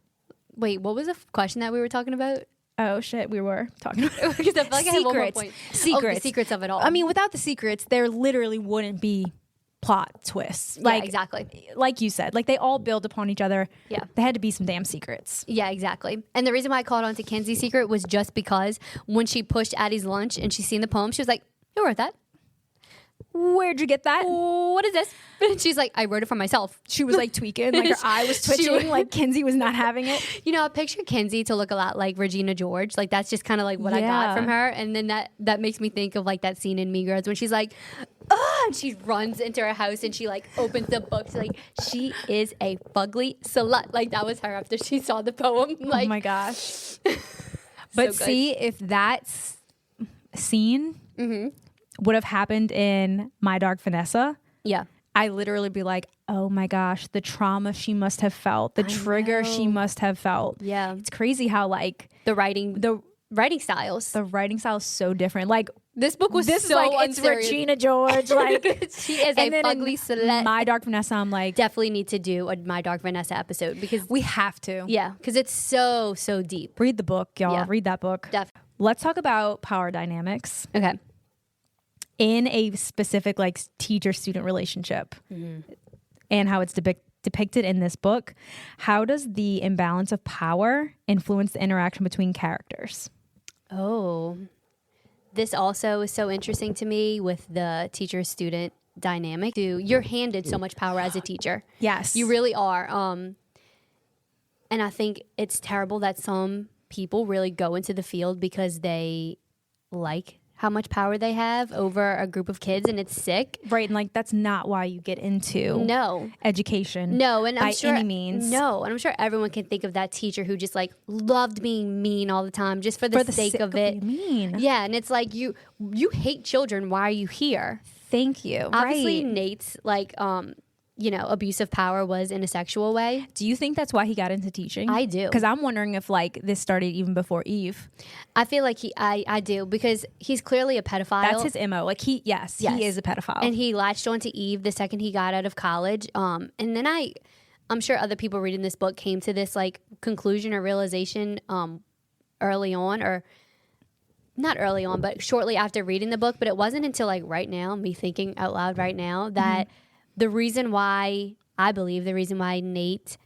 [SPEAKER 2] Wait, what was the question that we were talking about?
[SPEAKER 1] Oh shit, we were talking about
[SPEAKER 2] Because I feel like I have one more point.
[SPEAKER 1] Secrets.
[SPEAKER 2] Oh, the secrets of it all.
[SPEAKER 1] I mean, without the secrets, there literally wouldn't be plot twists.
[SPEAKER 2] yeah,
[SPEAKER 1] Like
[SPEAKER 2] exactly.
[SPEAKER 1] like you said, like they all build upon each other.
[SPEAKER 2] Yeah.
[SPEAKER 1] There had to be some damn secrets.
[SPEAKER 2] Yeah, exactly. And the reason why I called on to Kenzie's secret was just because when she pushed Addie's lunch and she seen the poem, she was like, "Who wrote that?
[SPEAKER 1] Where'd you get that?
[SPEAKER 2] What is this?" And she's like, "I wrote it for myself."
[SPEAKER 1] She was like tweaking, like her eye was twitching, like Kinsey was not having it.
[SPEAKER 2] You know, I picture Kenzie to look a lot like Regina George. Like that's just kind of like what I
[SPEAKER 1] Yeah.
[SPEAKER 2] got from her. And then that makes me think of like that scene in Mean Girls when she's like, "Oh," and she runs into her house and she like opens the books. Like she is a fugly slut. Like that was her after she saw the poem. Like,
[SPEAKER 1] Oh my gosh. But
[SPEAKER 2] good.
[SPEAKER 1] see, if that scene would have happened in My Dark Vanessa,
[SPEAKER 2] yeah.
[SPEAKER 1] I literally be like, oh my gosh, the trauma she must have felt, the trigger she must have felt.
[SPEAKER 2] Yeah.
[SPEAKER 1] It's crazy how like
[SPEAKER 2] The writing styles.
[SPEAKER 1] the writing style is so different. Like
[SPEAKER 2] This book was
[SPEAKER 1] this
[SPEAKER 2] so
[SPEAKER 1] is like it's
[SPEAKER 2] unserious.
[SPEAKER 1] Regina George. Like
[SPEAKER 2] She is
[SPEAKER 1] and
[SPEAKER 2] a
[SPEAKER 1] then
[SPEAKER 2] ugly
[SPEAKER 1] in
[SPEAKER 2] slut.
[SPEAKER 1] My Dark Vanessa, I'm like,
[SPEAKER 2] Definitely need to do a My Dark Vanessa episode because
[SPEAKER 1] we have to.
[SPEAKER 2] yeah, because it's so deep.
[SPEAKER 1] Read the book, y'all.
[SPEAKER 2] Yeah.
[SPEAKER 1] Read that book. Let's talk about power dynamics
[SPEAKER 2] Okay.
[SPEAKER 1] in a specific like teacher-student relationship and how it's depicted in this book. How does the imbalance of power influence the interaction between characters?
[SPEAKER 2] Oh, this also is so interesting to me with the teacher-student dynamic. You're handed so much power as a teacher.
[SPEAKER 1] Yes.
[SPEAKER 2] You really are. And I think it's terrible that some people really go into the field because they like how much power they have over a group of kids, and it's sick.
[SPEAKER 1] Right, and like that's not why you get into education.
[SPEAKER 2] No, and I'm
[SPEAKER 1] by
[SPEAKER 2] sure
[SPEAKER 1] any means.
[SPEAKER 2] No, and I'm sure everyone can think of that teacher who just like loved being mean all the time, just for the sake of it.
[SPEAKER 1] Being mean.
[SPEAKER 2] Yeah, and it's like you hate children. Why are you here?
[SPEAKER 1] Thank you.
[SPEAKER 2] Obviously,
[SPEAKER 1] right.
[SPEAKER 2] Nate's like abuse of power was in a sexual way.
[SPEAKER 1] Do you think that's why he got into teaching?
[SPEAKER 2] I do.
[SPEAKER 1] Because I'm wondering if like this started even before Eve.
[SPEAKER 2] I feel like I do, because he's clearly a pedophile.
[SPEAKER 1] That's his MO. Like he is a pedophile.
[SPEAKER 2] And he latched onto Eve the second he got out of college. And then I'm sure other people reading this book came to this like conclusion or realization early on, or not early on, but shortly after reading the book. But it wasn't until like right now, me thinking out loud right now, that the reason why Nate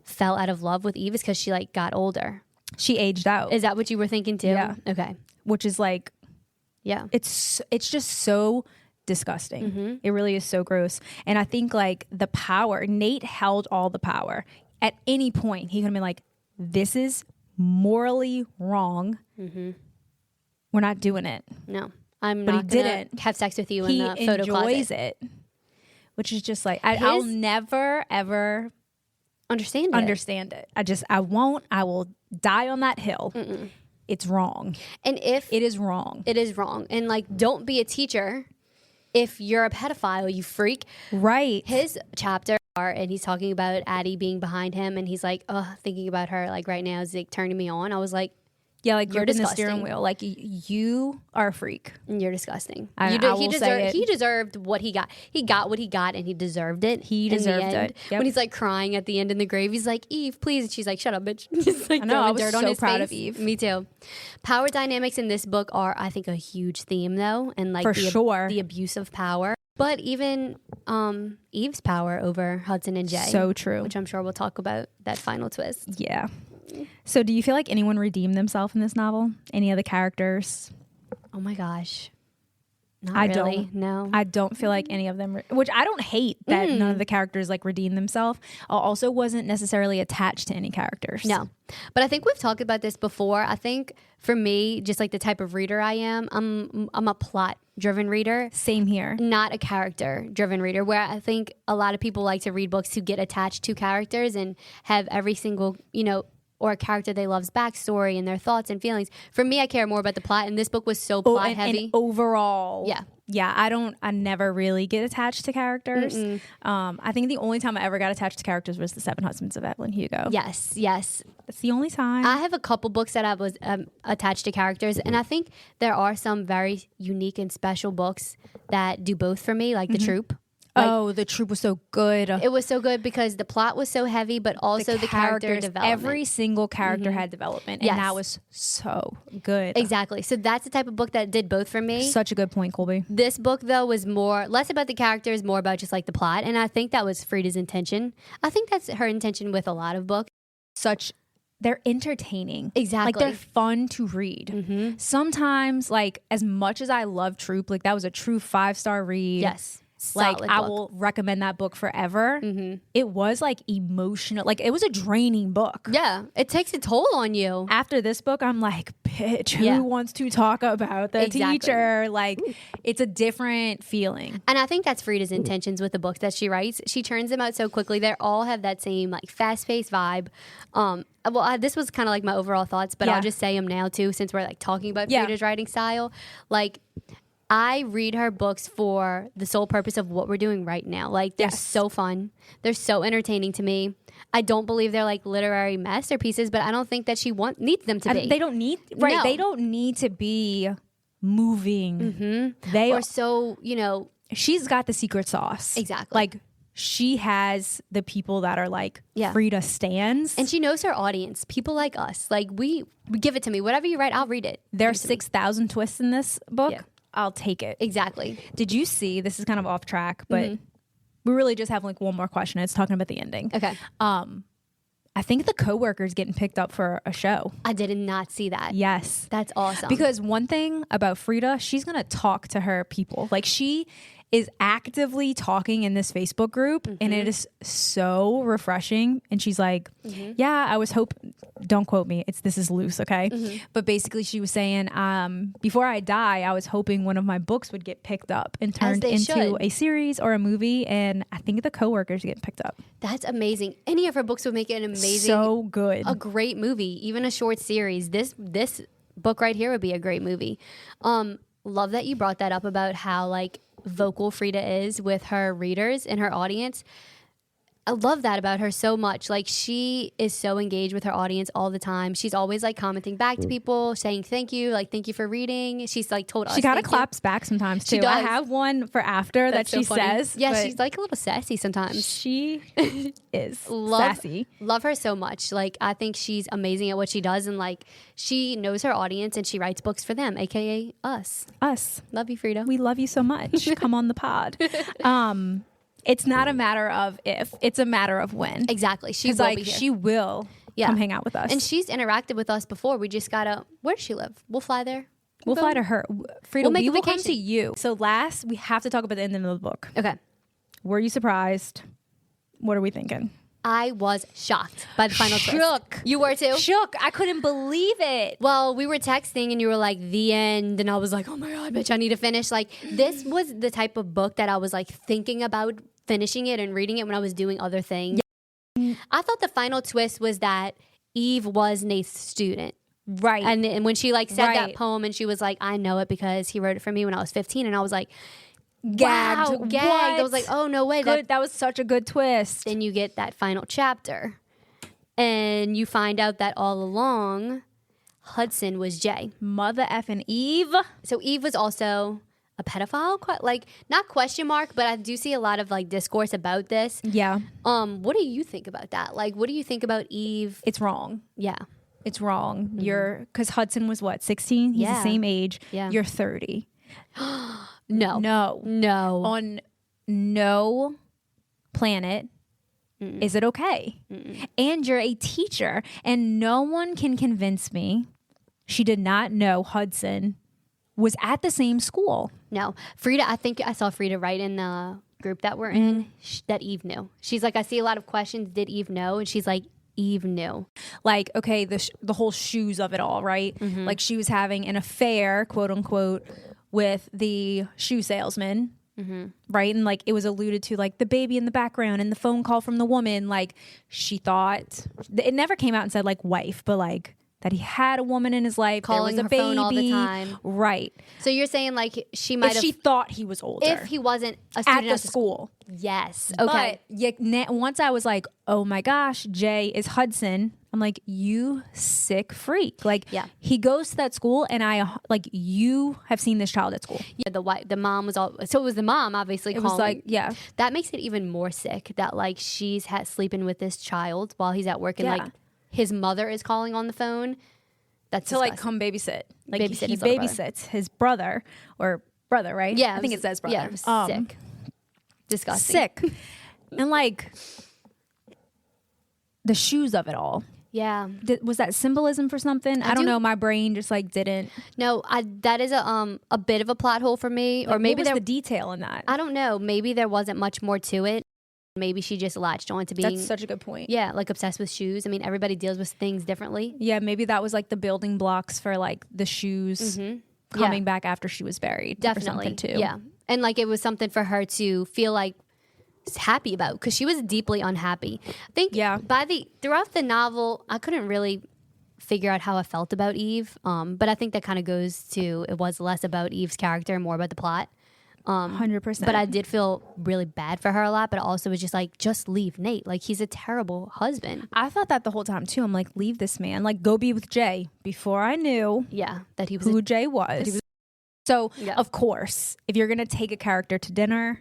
[SPEAKER 2] fell out of love with Eve is because she like got older.
[SPEAKER 1] She aged out.
[SPEAKER 2] Is that what you were thinking too?
[SPEAKER 1] Yeah.
[SPEAKER 2] Okay.
[SPEAKER 1] Which is like,
[SPEAKER 2] yeah,
[SPEAKER 1] it's just so disgusting. It really is so gross. And I think like the power, Nate held all the power. At any point, he could have been like, this is morally wrong. We're not doing it.
[SPEAKER 2] No, I'm
[SPEAKER 1] But
[SPEAKER 2] not
[SPEAKER 1] he
[SPEAKER 2] gonna
[SPEAKER 1] didn't.
[SPEAKER 2] have sex with you
[SPEAKER 1] He
[SPEAKER 2] in the photo
[SPEAKER 1] enjoys
[SPEAKER 2] closet.
[SPEAKER 1] it. Which is just like, I'll never, ever
[SPEAKER 2] Understand
[SPEAKER 1] it. I won't. I will die on that hill. It's wrong.
[SPEAKER 2] And if
[SPEAKER 1] It is wrong.
[SPEAKER 2] it is wrong, and like, don't be a teacher if you're a pedophile, you freak.
[SPEAKER 1] Right.
[SPEAKER 2] His chapter, and he's talking about Addie being behind him, and he's like, oh, thinking about her like right now is like turning me on. I was like,
[SPEAKER 1] Yeah, like
[SPEAKER 2] You're
[SPEAKER 1] gripping the
[SPEAKER 2] disgusting.
[SPEAKER 1] steering wheel. Like you are a freak.
[SPEAKER 2] you're disgusting.
[SPEAKER 1] I will say it.
[SPEAKER 2] He deserved what he got. He got what he got, and he deserved it.
[SPEAKER 1] He
[SPEAKER 2] in the
[SPEAKER 1] deserved
[SPEAKER 2] end.
[SPEAKER 1] it. Yep.
[SPEAKER 2] When he's like crying at the end in the grave, he's like, Eve, please. And she's like, shut up, bitch. Just like
[SPEAKER 1] I know, I
[SPEAKER 2] throwing
[SPEAKER 1] was
[SPEAKER 2] dirt on
[SPEAKER 1] so
[SPEAKER 2] his
[SPEAKER 1] proud of
[SPEAKER 2] face.
[SPEAKER 1] Eve.
[SPEAKER 2] Me too. Power dynamics in this book are, I think, a huge theme though, and like
[SPEAKER 1] For sure.
[SPEAKER 2] the abuse of power. But even Eve's power over Hudson and Jay.
[SPEAKER 1] So true.
[SPEAKER 2] Which I'm sure we'll talk about that final twist.
[SPEAKER 1] Yeah. So do you feel like anyone redeemed themselves in this novel? Any of the characters?
[SPEAKER 2] Oh my gosh. Not
[SPEAKER 1] I
[SPEAKER 2] really.
[SPEAKER 1] don't.
[SPEAKER 2] No.
[SPEAKER 1] I don't feel like any of them, which I don't hate that none of the characters like redeemed themselves. I also wasn't necessarily attached to any characters.
[SPEAKER 2] No. But I think we've talked about this before. I think for me, just like the type of reader I am, I'm a plot driven reader,
[SPEAKER 1] Same here.
[SPEAKER 2] not a character driven reader, where I think a lot of people like to read books to get attached to characters and have every single, or a character they love's backstory and their thoughts and feelings. For me, I care more about the plot, and this book was so plot heavy.
[SPEAKER 1] And overall.
[SPEAKER 2] Yeah.
[SPEAKER 1] Yeah, I never really get attached to characters. I think the only time I ever got attached to characters was The Seven Husbands of Evelyn Hugo.
[SPEAKER 2] Yes.
[SPEAKER 1] That's the only time.
[SPEAKER 2] I have a couple books that I was attached to characters, and I think there are some very unique and special books that do both for me, like The Troop.
[SPEAKER 1] The Troop was so good.
[SPEAKER 2] It was so good because the plot was so heavy, but also the character development.
[SPEAKER 1] Every single character had development, and
[SPEAKER 2] Yes.
[SPEAKER 1] that was so good.
[SPEAKER 2] Exactly. So that's the type of book that did both for me.
[SPEAKER 1] Such a good point, Colby.
[SPEAKER 2] This book, though, was less about the characters, more about just like the plot. And I think that was Freida's intention. I think that's her intention with a lot of books.
[SPEAKER 1] They're entertaining.
[SPEAKER 2] Exactly.
[SPEAKER 1] Like they're fun to read. Sometimes, like as much as I love Troop, like that was a true 5-star read.
[SPEAKER 2] Yes.
[SPEAKER 1] Like
[SPEAKER 2] Solid
[SPEAKER 1] I
[SPEAKER 2] book.
[SPEAKER 1] will recommend that book forever. It was like emotional. Like it was a draining book.
[SPEAKER 2] Yeah. It takes a toll on you.
[SPEAKER 1] After this book, I'm like, bitch,
[SPEAKER 2] Yeah.
[SPEAKER 1] who wants to talk about the
[SPEAKER 2] Exactly.
[SPEAKER 1] teacher? Like it's a different feeling.
[SPEAKER 2] And I think that's Freida's intentions with the books that she writes. She turns them out so quickly. They all have that same like fast-paced vibe. This was kind of like my overall thoughts, but
[SPEAKER 1] Yeah.
[SPEAKER 2] I'll just say them now too, since we're like talking about
[SPEAKER 1] Yeah.
[SPEAKER 2] Freida's writing style. Like, I read her books for the sole purpose of what we're doing right now. Like, they're
[SPEAKER 1] Yes.
[SPEAKER 2] so fun. They're so entertaining to me. I don't believe they're like literary masterpieces, but I don't think that she needs them to be.
[SPEAKER 1] They don't need
[SPEAKER 2] No.
[SPEAKER 1] They don't need to be moving. They
[SPEAKER 2] or
[SPEAKER 1] are.
[SPEAKER 2] so,
[SPEAKER 1] She's got the secret sauce.
[SPEAKER 2] Exactly.
[SPEAKER 1] Like she has the people that are like
[SPEAKER 2] Yeah.
[SPEAKER 1] Freida stans.
[SPEAKER 2] and she knows her audience, people like us. Like, we give it to me. Whatever you write, I'll read it.
[SPEAKER 1] there are
[SPEAKER 2] Give it to me.
[SPEAKER 1] 6,000 twists in this book.
[SPEAKER 2] Yeah.
[SPEAKER 1] I'll take it.
[SPEAKER 2] Exactly.
[SPEAKER 1] Did you see? This is kind of off track, but we really just have like one more question. It's talking about the ending.
[SPEAKER 2] Okay.
[SPEAKER 1] I think the coworker's getting picked up for a show.
[SPEAKER 2] I did not see that.
[SPEAKER 1] Yes.
[SPEAKER 2] That's awesome.
[SPEAKER 1] Because one thing about Freida, she's going to talk to her people. Like she is actively talking in this Facebook group, and it is so refreshing. And she's like, yeah, I was don't quote me, this is loose, okay? But basically she was saying, before I die, I was hoping one of my books would get picked up and turned into a series or a movie, and I think The Coworkers get picked up.
[SPEAKER 2] That's amazing. Any of her books would make it an amazing,
[SPEAKER 1] so good,
[SPEAKER 2] a great movie, even a short series. This book right here would be a great movie. Love that you brought that up about how like vocal Freida is with her readers and her audience. I love that about her so much. Like, she is so engaged with her audience all the time. She's always like commenting back to people, saying thank you, like thank you for reading. She's like told us.
[SPEAKER 1] She kind of claps back sometimes too.
[SPEAKER 2] She does.
[SPEAKER 1] I have one for after that she says.
[SPEAKER 2] Yeah, she's like a little sassy sometimes.
[SPEAKER 1] She is sassy.
[SPEAKER 2] Love her so much. Like, I think she's amazing at what she does, and like she knows her audience and she writes books for them, aka us. Love you, Freida.
[SPEAKER 1] We love you so much. Come on the pod. It's not a matter of if, it's a matter of when.
[SPEAKER 2] Exactly. She will be here.
[SPEAKER 1] She will come hang out with us.
[SPEAKER 2] And she's interacted with us before. We just gotta, where does she live? We'll fly there.
[SPEAKER 1] We'll fly to her. Freida,
[SPEAKER 2] We'll make
[SPEAKER 1] we
[SPEAKER 2] a
[SPEAKER 1] will come
[SPEAKER 2] vacation.
[SPEAKER 1] to you. So last, we have to talk about the end of the book.
[SPEAKER 2] Okay.
[SPEAKER 1] Were you surprised? What are we thinking?
[SPEAKER 2] I was shocked by the final twist.
[SPEAKER 1] Shook.
[SPEAKER 2] You were too?
[SPEAKER 1] Shook. I couldn't believe it.
[SPEAKER 2] Well, we were texting and you were like, the end. And I was like, oh my God, bitch, I need to finish. Like, this was the type of book that I was like thinking about finishing it and reading it when I was doing other things. Yeah. I thought the final twist was that Eve was Nate's student.
[SPEAKER 1] Right.
[SPEAKER 2] And when she like said that poem and she was like, I know it because he wrote it for me when I was 15. And I was like,
[SPEAKER 1] gagged.
[SPEAKER 2] Wow, gagged. I was like, oh no way.
[SPEAKER 1] That was such a good twist.
[SPEAKER 2] Then you get that final chapter and you find out that all along Hudson was Jay.
[SPEAKER 1] Mother effing Eve.
[SPEAKER 2] So Eve was also a pedophile, like not question mark, but I do see a lot of like discourse about this.
[SPEAKER 1] Yeah.
[SPEAKER 2] What do you think about that? Like, what do you think about Eve?
[SPEAKER 1] It's wrong.
[SPEAKER 2] Yeah.
[SPEAKER 1] It's wrong. Because Hudson was what, 16? He's the same age.
[SPEAKER 2] Yeah.
[SPEAKER 1] You're 30.
[SPEAKER 2] No.
[SPEAKER 1] On no planet is it okay. And you're a teacher, and no one can convince me she did not know Hudson was at the same school.
[SPEAKER 2] No. Freida, I think I saw Freida right in the group that we're in that Eve knew. She's like, I see a lot of questions. Did Eve know? And she's like, Eve knew.
[SPEAKER 1] Like, okay, the whole shoes of it all, right? Like, she was having an affair, quote unquote, with the shoe salesman, right? And like, it was alluded to, like the baby in the background and the phone call from the woman. Like, she thought, it never came out and said like wife, but like that he had a woman in his life,
[SPEAKER 2] calling
[SPEAKER 1] there was a
[SPEAKER 2] her
[SPEAKER 1] baby
[SPEAKER 2] phone all the time.
[SPEAKER 1] Right.
[SPEAKER 2] So you're saying like she might have,
[SPEAKER 1] she thought he was older,
[SPEAKER 2] if he wasn't a student
[SPEAKER 1] at the school.
[SPEAKER 2] Yes. Okay.
[SPEAKER 1] But once I was like, oh my gosh, Jay is Hudson. I'm like, you sick freak. Like, he goes to that school, and you have seen this child at school.
[SPEAKER 2] Yeah, the mom was all, so it was the mom obviously calling.
[SPEAKER 1] It was like, yeah.
[SPEAKER 2] That makes it even more sick that like she's sleeping with this child while he's at work, and like his mother is calling on the phone. That's
[SPEAKER 1] to like come babysit. Like,
[SPEAKER 2] babysit
[SPEAKER 1] he
[SPEAKER 2] his little
[SPEAKER 1] babysits his brother, right?
[SPEAKER 2] Yeah.
[SPEAKER 1] I think it says brother.
[SPEAKER 2] Yeah, it was sick. Disgusting.
[SPEAKER 1] Sick. And like the shoes of it all.
[SPEAKER 2] Yeah.
[SPEAKER 1] Was that symbolism for something? I don't know. My brain just like didn't.
[SPEAKER 2] No, that is a bit of a plot hole for me.
[SPEAKER 1] Like,
[SPEAKER 2] or maybe
[SPEAKER 1] what was the detail in that?
[SPEAKER 2] I don't know. Maybe there wasn't much more to it. Maybe she just latched on to being.
[SPEAKER 1] That's such a good point.
[SPEAKER 2] Yeah, like obsessed with shoes. I mean, everybody deals with things differently.
[SPEAKER 1] Yeah, maybe that was like the building blocks for like the shoes coming back after she was buried.
[SPEAKER 2] Definitely.
[SPEAKER 1] Or something too.
[SPEAKER 2] Yeah. And like it was something for her to feel like happy about, because she was deeply unhappy. I think throughout the novel, I couldn't really figure out how I felt about Eve. But I think that kind of goes to, it was less about Eve's character and more about the plot.
[SPEAKER 1] 100%.
[SPEAKER 2] But I did feel really bad for her a lot, but I also was just like, just leave Nate. Like, he's a terrible husband.
[SPEAKER 1] I thought that the whole time too. I'm like, leave this man. Like, go be with Jay. Before I knew
[SPEAKER 2] that he was
[SPEAKER 1] who Jay was. So,
[SPEAKER 2] Yeah.
[SPEAKER 1] of course, if you're going to take a character to dinner,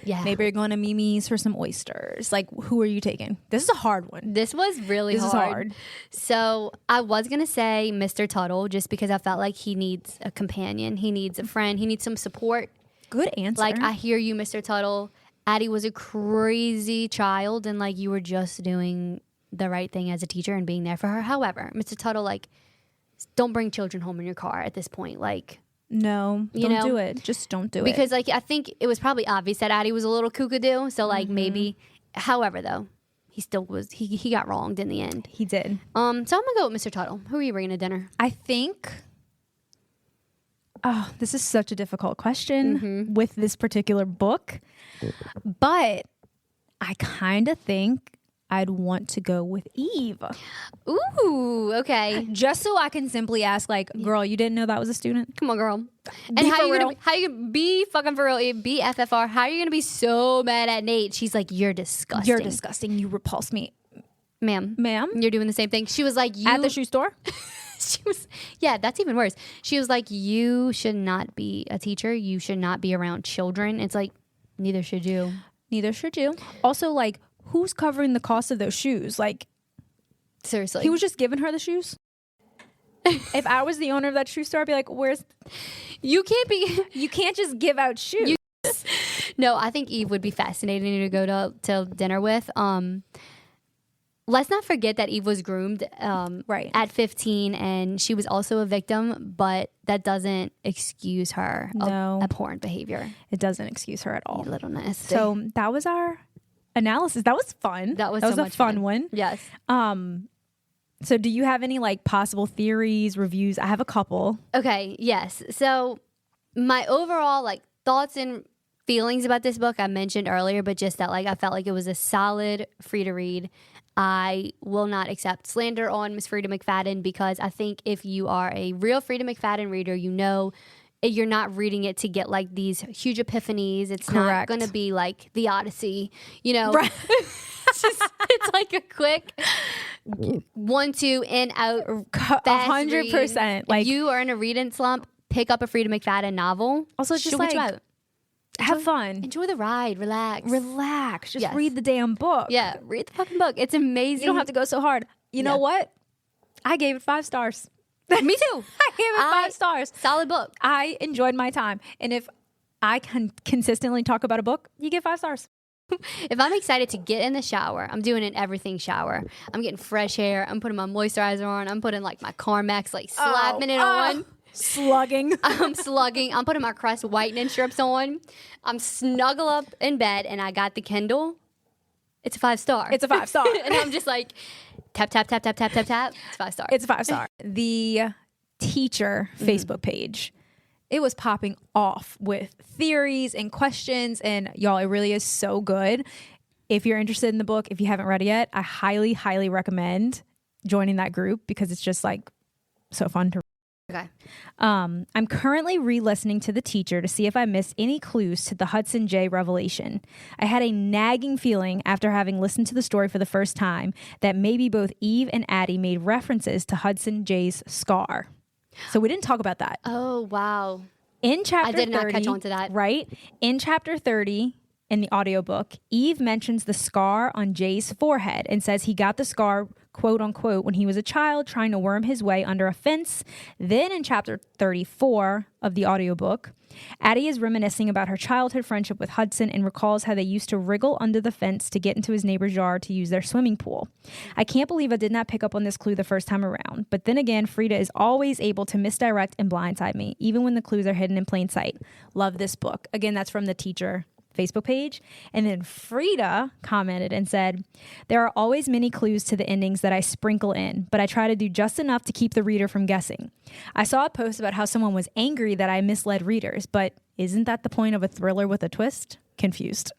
[SPEAKER 1] maybe you're going to Mimi's for some oysters. Like, who are you taking? This is a hard one.
[SPEAKER 2] This was really
[SPEAKER 1] This is hard.
[SPEAKER 2] So I was going to say Mr. Tuttle, just because I felt like he needs a companion. He needs a friend. He needs some support.
[SPEAKER 1] Good answer.
[SPEAKER 2] Like, I hear you, Mr. Tuttle. Addie was a crazy child, and like you were just doing the right thing as a teacher and being there for her. However, Mr. Tuttle, like, don't bring children home in your car at this point. Like,
[SPEAKER 1] No,
[SPEAKER 2] You
[SPEAKER 1] don't
[SPEAKER 2] know?
[SPEAKER 1] do it. Just don't do it.
[SPEAKER 2] Because like I think it was probably obvious that Addie was a little kookadoo. So like maybe, however though, he still was. He got wronged in the end.
[SPEAKER 1] he did.
[SPEAKER 2] So I'm gonna go with Mr. Tuttle. Who are you bringing to dinner?
[SPEAKER 1] I think. Oh, this is such a difficult question with this particular book, but I kind of think I'd want to go with Eve,
[SPEAKER 2] Ooh, okay.
[SPEAKER 1] just so I can simply ask, like, girl, you didn't know that was a student?
[SPEAKER 2] Come on, girl. And
[SPEAKER 1] Be
[SPEAKER 2] how
[SPEAKER 1] for
[SPEAKER 2] you
[SPEAKER 1] real.
[SPEAKER 2] gonna how you gonna be fucking for real? Eve? Be FFR. How are you gonna be so mad at Nate? She's like, you're disgusting.
[SPEAKER 1] You're disgusting. You repulse me,
[SPEAKER 2] ma'am.
[SPEAKER 1] ma'am.
[SPEAKER 2] You're doing the same thing. She was like, you
[SPEAKER 1] At the shoe store.
[SPEAKER 2] she was, yeah, that's even worse. She was like, you should not be a teacher. You should not be around children. It's like, neither should you.
[SPEAKER 1] Neither should you. Also, like, who's covering the cost of those shoes? Like,
[SPEAKER 2] Seriously.
[SPEAKER 1] he was just giving her the shoes. If I was the owner of that shoe store, I'd be like, where's...
[SPEAKER 2] You can't be.
[SPEAKER 1] You can't just give out shoes.
[SPEAKER 2] No, I think Eve would be fascinating to go to dinner with. Let's not forget that Eve was groomed
[SPEAKER 1] Right.
[SPEAKER 2] at 15, and she was also a victim, but that doesn't excuse her
[SPEAKER 1] No.
[SPEAKER 2] abhorrent behavior.
[SPEAKER 1] It doesn't excuse her at all.
[SPEAKER 2] Littleness.
[SPEAKER 1] So that was our analysis. That was fun.
[SPEAKER 2] That was so
[SPEAKER 1] a
[SPEAKER 2] much
[SPEAKER 1] fun
[SPEAKER 2] fun.
[SPEAKER 1] one.
[SPEAKER 2] Yes.
[SPEAKER 1] So do you have any like possible theories, reviews? I have a couple.
[SPEAKER 2] Okay, yes. So my overall like thoughts and feelings about this book I mentioned earlier, but just that like I felt like it was a solid free to read. I will not accept slander on Miss Freida McFadden because I think if you are a real Freida McFadden reader, you know you're not reading it to get like these huge epiphanies. It's not
[SPEAKER 1] Correct.
[SPEAKER 2] going to be like the Odyssey, you know.
[SPEAKER 1] Right.
[SPEAKER 2] It's like a quick 1, 2 in out. fast
[SPEAKER 1] 100%.
[SPEAKER 2] read.
[SPEAKER 1] Like
[SPEAKER 2] If you are in a reading slump, pick up a Freida McFadden novel.
[SPEAKER 1] Also, just
[SPEAKER 2] She'll get you
[SPEAKER 1] like-
[SPEAKER 2] out.
[SPEAKER 1] have fun.
[SPEAKER 2] Enjoy the ride. Relax.
[SPEAKER 1] Relax. Just
[SPEAKER 2] Yes.
[SPEAKER 1] read the damn book.
[SPEAKER 2] Yeah, read the fucking book. It's amazing.
[SPEAKER 1] You don't have to go so hard. You know
[SPEAKER 2] Yeah.
[SPEAKER 1] what? I gave it 5 stars.
[SPEAKER 2] Me too.
[SPEAKER 1] I gave it 5 stars.
[SPEAKER 2] Solid book.
[SPEAKER 1] I enjoyed my time. And if I can consistently talk about a book, you get 5 stars.
[SPEAKER 2] If I'm excited to get in the shower, I'm doing an everything shower. I'm getting fresh hair. I'm putting my moisturizer on. I'm putting like my Carmex, like slapping it on.
[SPEAKER 1] Slugging.
[SPEAKER 2] I'm slugging. I'm putting my Crest whitening strips on. I'm snuggle up in bed and I got the Kindle. It's a 5 star.
[SPEAKER 1] It's a 5 star.
[SPEAKER 2] And I'm just like tap, tap, tap, tap, tap, tap, tap. It's 5 stars.
[SPEAKER 1] It's a 5 star. The teacher Facebook page, it was popping off with theories and questions. And y'all, it really is so good. If you're interested in the book, if you haven't read it yet, I highly, highly recommend joining that group because it's just like so fun to read.
[SPEAKER 2] Okay.
[SPEAKER 1] I'm currently re-listening to The Teacher to see if I missed any clues to the Hudson J revelation. I had a nagging feeling after having listened to the story for the first time that maybe both Eve and Addie made references to Hudson J's scar. So we didn't talk about that.
[SPEAKER 2] Oh, wow.
[SPEAKER 1] In chapter 30,
[SPEAKER 2] I did not catch on to that.
[SPEAKER 1] Right? In chapter 30 in the audiobook, Eve mentions the scar on Jay's forehead and says he got the scar, quote unquote, when he was a child trying to worm his way under a fence. Then in chapter 34 of the audiobook, Addie is reminiscing about her childhood friendship with Hudson and recalls how they used to wriggle under the fence to get into his neighbor's yard to use their swimming pool. I can't believe I did not pick up on this clue the first time around. But then again, Freida is always able to misdirect and blindside me, even when the clues are hidden in plain sight. Love this book. Again, that's from The Teacher Facebook page. And then Freida commented and said, there are always many clues to the endings that I sprinkle in, but I try to do just enough to keep the reader from guessing. I saw a post about how someone was angry that I misled readers, but isn't that the point of a thriller with a twist? Confused.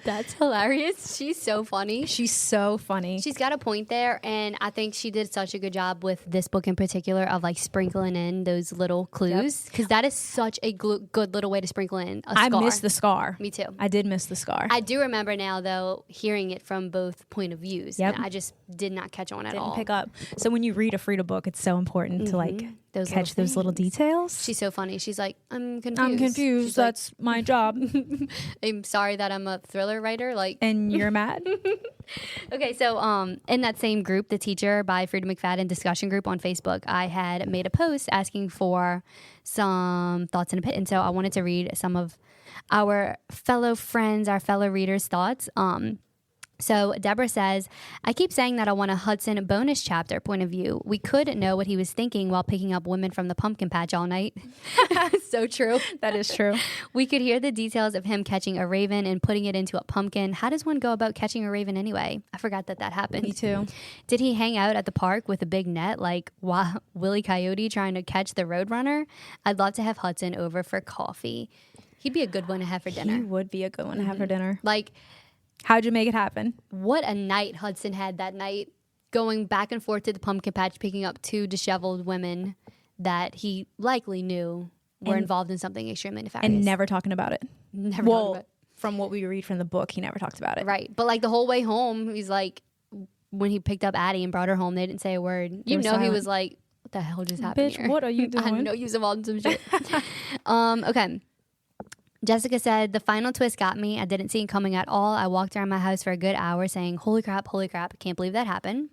[SPEAKER 2] That's hilarious. She's so funny.
[SPEAKER 1] She's so funny.
[SPEAKER 2] She's got a point there, and I think she did such a good job with this book in particular of like sprinkling in those little clues because that is such a good little way to sprinkle in a scar.
[SPEAKER 1] I missed the scar.
[SPEAKER 2] Me too.
[SPEAKER 1] I did miss the scar.
[SPEAKER 2] I do remember now though hearing it from both point of views.
[SPEAKER 1] Yep.
[SPEAKER 2] And I just did not catch on at
[SPEAKER 1] Didn't
[SPEAKER 2] all.
[SPEAKER 1] pick up. So when you read a Freida book, it's so important to like
[SPEAKER 2] Those
[SPEAKER 1] catch
[SPEAKER 2] little
[SPEAKER 1] those little
[SPEAKER 2] things.
[SPEAKER 1] details.
[SPEAKER 2] She's so funny. She's like, I'm confused.
[SPEAKER 1] I'm confused.
[SPEAKER 2] She's like,
[SPEAKER 1] That's my job.
[SPEAKER 2] I'm sorry that I'm a thriller writer. Like,
[SPEAKER 1] And you're mad?
[SPEAKER 2] okay, so in that same group, the Teacher by Freida McFadden discussion group on Facebook, I had made a post asking for some thoughts and opinions. So I wanted to read some of our fellow friends, our fellow readers' thoughts. So Deborah says, I keep saying that I want a Hudson bonus chapter point of view. We could know what he was thinking while picking up women from the pumpkin patch all night. So true.
[SPEAKER 1] That is true.
[SPEAKER 2] We could hear the details of him catching a raven and putting it into a pumpkin. How does one go about catching a raven anyway? I forgot that happened.
[SPEAKER 1] Me too.
[SPEAKER 2] Did he hang out at the park with a big net like Willie Coyote trying to catch the Roadrunner? I'd love to have Hudson over for coffee. He'd be a good one to have for dinner.
[SPEAKER 1] He would be a good one to have for dinner.
[SPEAKER 2] Like,
[SPEAKER 1] how'd you make it happen?
[SPEAKER 2] what a night Hudson had that night, going back and forth to the pumpkin patch, picking up 2 disheveled women that he likely knew were involved in something extremely nefarious.
[SPEAKER 1] And never talking about it.
[SPEAKER 2] Never talked about it.
[SPEAKER 1] From what we read from the book, he never talked about it.
[SPEAKER 2] Right. But like the whole way home, he's like, when he picked up Addie and brought her home, they didn't say a word. You know, he was like, what the hell just happened
[SPEAKER 1] Bitch,
[SPEAKER 2] here?
[SPEAKER 1] what are you doing?
[SPEAKER 2] I know he was involved in some shit. Okay. Jessica said, the final twist got me. I didn't see it coming at all. I walked around my house for a good hour saying, holy crap, I can't believe that happened.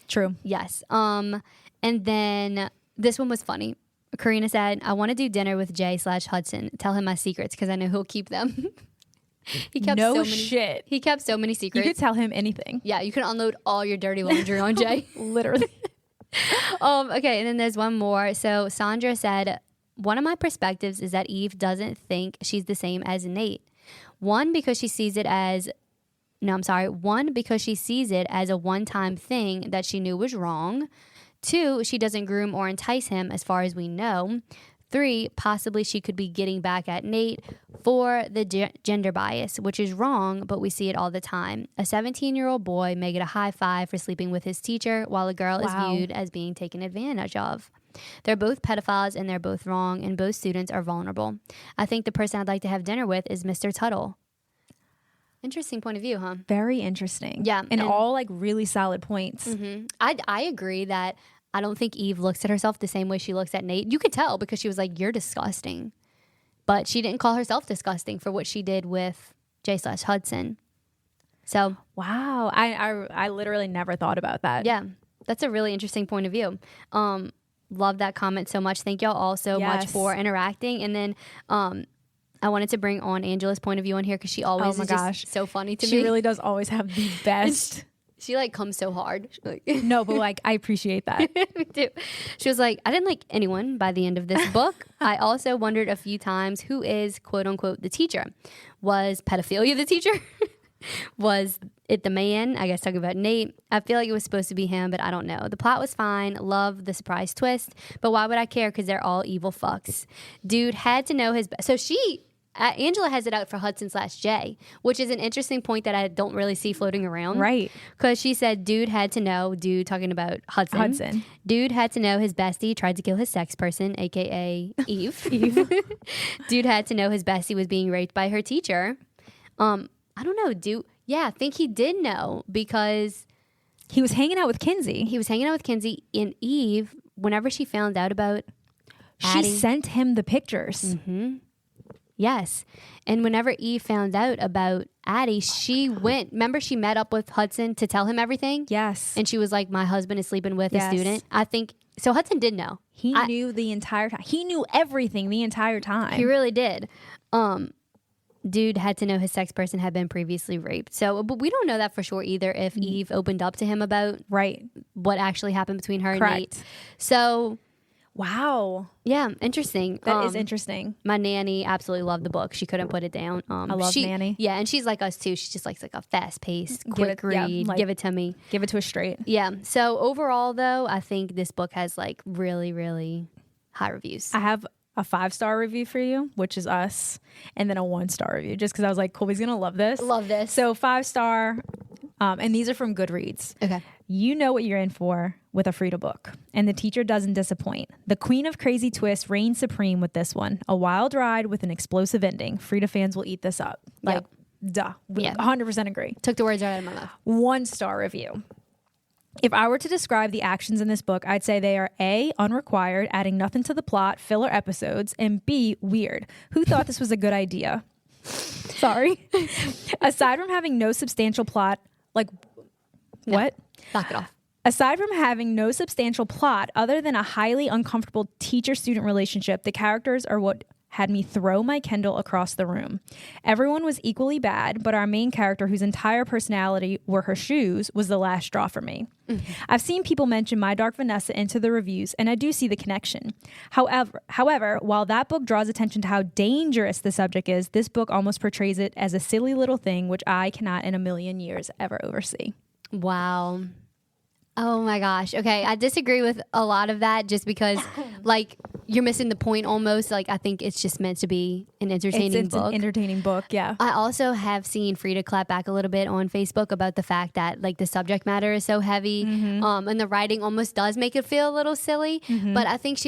[SPEAKER 1] True.
[SPEAKER 2] Yes. And then this one was funny. Karina said, I want to do dinner with Jay/Hudson. Tell him my secrets because I know he'll keep them. He kept
[SPEAKER 1] shit.
[SPEAKER 2] He kept so many
[SPEAKER 1] You
[SPEAKER 2] secrets.
[SPEAKER 1] could tell him anything.
[SPEAKER 2] Yeah, you can unload all your dirty laundry on Jay.
[SPEAKER 1] Literally.
[SPEAKER 2] Okay, and then there's one more. So Sandra said, one of my perspectives is that Eve doesn't think she's the same as Nate. One, because she sees it as a one-time thing that she knew was wrong. 2, she doesn't groom or entice him as far as we know. 3, possibly she could be getting back at Nate. 4, the gender bias, which is wrong, but we see it all the time. A 17-year-old boy may get a high five for sleeping with his teacher, while a girl is viewed as being taken advantage of. They're both pedophiles and they're both wrong, and both students are vulnerable. I think the person I'd like to have dinner with is Mr. Tuttle. Interesting point of view, huh?
[SPEAKER 1] Very interesting.
[SPEAKER 2] Yeah.
[SPEAKER 1] And all like really solid points.
[SPEAKER 2] Mm-hmm. I agree that I don't think Eve looks at herself the same way she looks at Nate. You could tell because she was like, you're disgusting. But she didn't call herself disgusting for what she did with Jay/Hudson. So.
[SPEAKER 1] Wow. I literally never thought about that.
[SPEAKER 2] Yeah. That's a really interesting point of view. Love that comment so much. Thank y'all all so much for interacting. And then I wanted to bring on Angela's point of view on here because she always is just so funny to me.
[SPEAKER 1] She really does always have the best.
[SPEAKER 2] She like comes so hard.
[SPEAKER 1] No, but like I appreciate that.
[SPEAKER 2] Me too. She was like, I didn't like anyone by the end of this book. I also wondered a few times who is quote unquote the teacher. Was pedophilia the teacher? Was it the man? I guess talking about Nate. I feel like it was supposed to be him, but I don't know. The plot was fine. Love the surprise twist. But why would I care? Because they're all evil fucks. Dude had to know his... So Angela has it out for Hudson/Jay, which is an interesting point that I don't really see floating around.
[SPEAKER 1] Right.
[SPEAKER 2] Because she said, dude had to know, talking about Hudson. Dude had to know his bestie tried to kill his sex person, a.k.a. Eve. Dude had to know his bestie was being raped by her teacher. I don't know, I think he did know because...
[SPEAKER 1] He was hanging out with Kinsey.
[SPEAKER 2] And Eve, whenever she found out about Addie,
[SPEAKER 1] she sent him the pictures.
[SPEAKER 2] Mm-hmm. Yes. And whenever Eve found out about Addie, she went. Remember, she met up with Hudson to tell him everything?
[SPEAKER 1] Yes.
[SPEAKER 2] And she was like, my husband is sleeping with a student. I think, so Hudson did know.
[SPEAKER 1] He knew the entire time. He knew everything the entire time.
[SPEAKER 2] He really did. Dude had to know his sex person had been previously raped. So, but we don't know that for sure either if Eve opened up to him about what actually happened between her and Nate. So...
[SPEAKER 1] Wow.
[SPEAKER 2] Yeah, interesting.
[SPEAKER 1] That is interesting.
[SPEAKER 2] My nanny absolutely loved the book. She couldn't put it down.
[SPEAKER 1] I love Nanny.
[SPEAKER 2] Yeah, and she's like us too. She just likes like a fast-paced, quick read. Give it to me.
[SPEAKER 1] Give it to us straight.
[SPEAKER 2] Yeah. So overall, though, I think this book has like really, really high reviews.
[SPEAKER 1] I have a 5-star review for you, which is us, and then a 1-star review, just because I was like, Colby's going to love this.
[SPEAKER 2] Love this.
[SPEAKER 1] So 5-star, and these are from Goodreads.
[SPEAKER 2] Okay.
[SPEAKER 1] You know what you're in for with a Freida book, and the teacher doesn't disappoint. The queen of crazy twists reigns supreme with this one. A wild ride with an explosive ending. Freida fans will eat this up. Like, duh. We 100% agree.
[SPEAKER 2] Took the words right out of my mouth.
[SPEAKER 1] 1-star review. If I were to describe the actions in this book, I'd say they are A, unrequired, adding nothing to the plot, filler episodes, and B, weird. Who thought this was a good idea? Sorry. Aside from having no substantial plot, what?
[SPEAKER 2] Knock it off.
[SPEAKER 1] Aside from having no substantial plot other than a highly uncomfortable teacher-student relationship, the characters are what had me throw my Kindle across the room. Everyone was equally bad, but our main character, whose entire personality were her shoes, was the last straw for me. I've seen people mention My Dark Vanessa into the reviews, and I do see the connection. However, while that book draws attention to how dangerous the subject is, this book almost portrays it as a silly little thing which I cannot in a million years ever oversee.
[SPEAKER 2] Wow. Oh my gosh. Okay, I disagree with a lot of that just because, like, you're missing the point almost. Like, I think it's just meant to be an entertaining
[SPEAKER 1] It's
[SPEAKER 2] book.
[SPEAKER 1] an entertaining book, yeah.
[SPEAKER 2] I also have seen Freida clap back a little bit on Facebook about the fact that, like, the subject matter is so heavy, and the writing almost does make it feel a little silly. But I think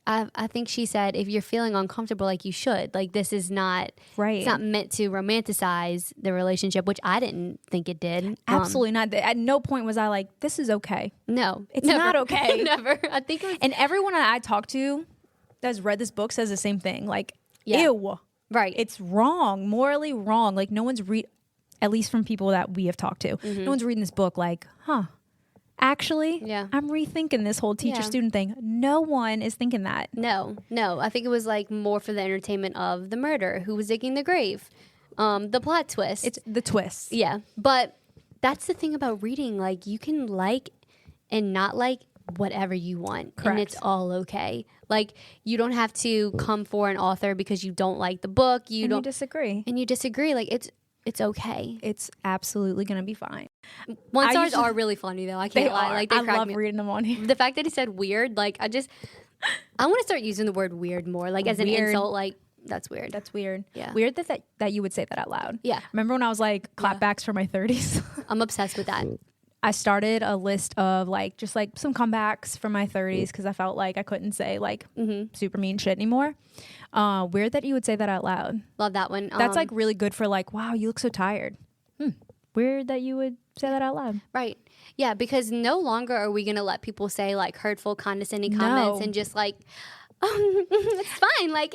[SPEAKER 2] I think she said, if you're feeling uncomfortable, like, you should. Like, this is not
[SPEAKER 1] Right.
[SPEAKER 2] It's not meant to romanticize the relationship, which I didn't think it did.
[SPEAKER 1] Absolutely not. At no point was I like, this is okay.
[SPEAKER 2] No,
[SPEAKER 1] It's
[SPEAKER 2] never.
[SPEAKER 1] not okay.
[SPEAKER 2] Never. I think it was
[SPEAKER 1] And everyone that I talk to that's read this book says the same thing. Like,
[SPEAKER 2] Yeah.
[SPEAKER 1] ew.
[SPEAKER 2] right.
[SPEAKER 1] It's wrong, morally wrong. Like, no one's at least from people that we have talked to, no one's reading this book like, actually,
[SPEAKER 2] Yeah.
[SPEAKER 1] I'm rethinking this whole teacher-student thing. No one is thinking that.
[SPEAKER 2] No. I think it was like more for the entertainment of the murder, who was digging the grave, the plot twist.
[SPEAKER 1] It's the twist.
[SPEAKER 2] Yeah, but that's the thing about reading. Like, you can like and not like whatever you want, and
[SPEAKER 1] Correct.
[SPEAKER 2] it's all okay. Like, you don't have to come for an author because you don't like the book. You don't
[SPEAKER 1] disagree.
[SPEAKER 2] and you disagree. Like, it's okay.
[SPEAKER 1] It's absolutely going to be fine.
[SPEAKER 2] One
[SPEAKER 1] I
[SPEAKER 2] stars
[SPEAKER 1] usually-
[SPEAKER 2] are really funny though. I can't lie. Like, they
[SPEAKER 1] I
[SPEAKER 2] crack
[SPEAKER 1] love
[SPEAKER 2] me.
[SPEAKER 1] reading them on here.
[SPEAKER 2] The fact that he said weird, like, I want to start using the word weird more, like as an
[SPEAKER 1] Weird.
[SPEAKER 2] insult. Like, that's weird.
[SPEAKER 1] That's weird.
[SPEAKER 2] Yeah.
[SPEAKER 1] Weird that you would say that out loud.
[SPEAKER 2] Yeah.
[SPEAKER 1] Remember when I was like, clapbacks for my 30s?
[SPEAKER 2] I'm obsessed with that.
[SPEAKER 1] I started a list of like just like some comebacks for my 30s because I felt like I couldn't say like super mean shit anymore. Weird that you would say that out loud.
[SPEAKER 2] Love that one.
[SPEAKER 1] That's like really good for like, wow, you look so tired. Weird that you would say that out loud.
[SPEAKER 2] right. Yeah, because no longer are we going to let people say like hurtful, condescending comments
[SPEAKER 1] No.
[SPEAKER 2] and just like, it's fine. Like,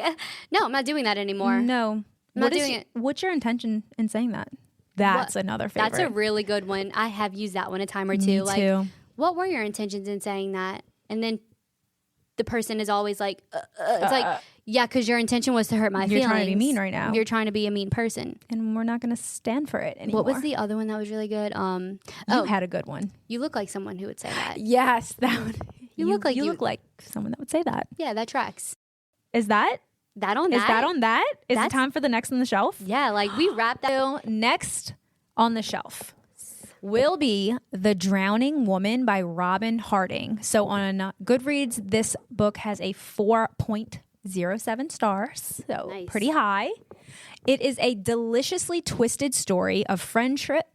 [SPEAKER 2] no, I'm not doing that anymore.
[SPEAKER 1] No.
[SPEAKER 2] not doing it.
[SPEAKER 1] What's your intention in saying that? That's another favorite.
[SPEAKER 2] That's a really good one. I have used that one a time or two.
[SPEAKER 1] Me
[SPEAKER 2] Like,
[SPEAKER 1] too.
[SPEAKER 2] what were your intentions in saying that? And then the person is always like, it's like, yeah, because your intention was to hurt my
[SPEAKER 1] You're
[SPEAKER 2] feelings.
[SPEAKER 1] trying to be mean right now.
[SPEAKER 2] You're trying to be a mean person.
[SPEAKER 1] And we're not going to stand for it anymore.
[SPEAKER 2] What was the other one that was really good?
[SPEAKER 1] You had a good one.
[SPEAKER 2] You look like someone who would say that.
[SPEAKER 1] Yes, that one.
[SPEAKER 2] You look like
[SPEAKER 1] you
[SPEAKER 2] you-
[SPEAKER 1] look like someone that would say that.
[SPEAKER 2] Yeah, that tracks.
[SPEAKER 1] Is that?
[SPEAKER 2] That on
[SPEAKER 1] Is
[SPEAKER 2] that?
[SPEAKER 1] that on that? Is it
[SPEAKER 2] That's-
[SPEAKER 1] time for the next on the shelf?
[SPEAKER 2] Yeah, like we wrapped that.
[SPEAKER 1] So next on the shelf will be The Drowning Woman by Robin Harding. So on Goodreads, this book has a 4.07 stars. So
[SPEAKER 2] Nice.
[SPEAKER 1] pretty high. It is a deliciously twisted story of friendship,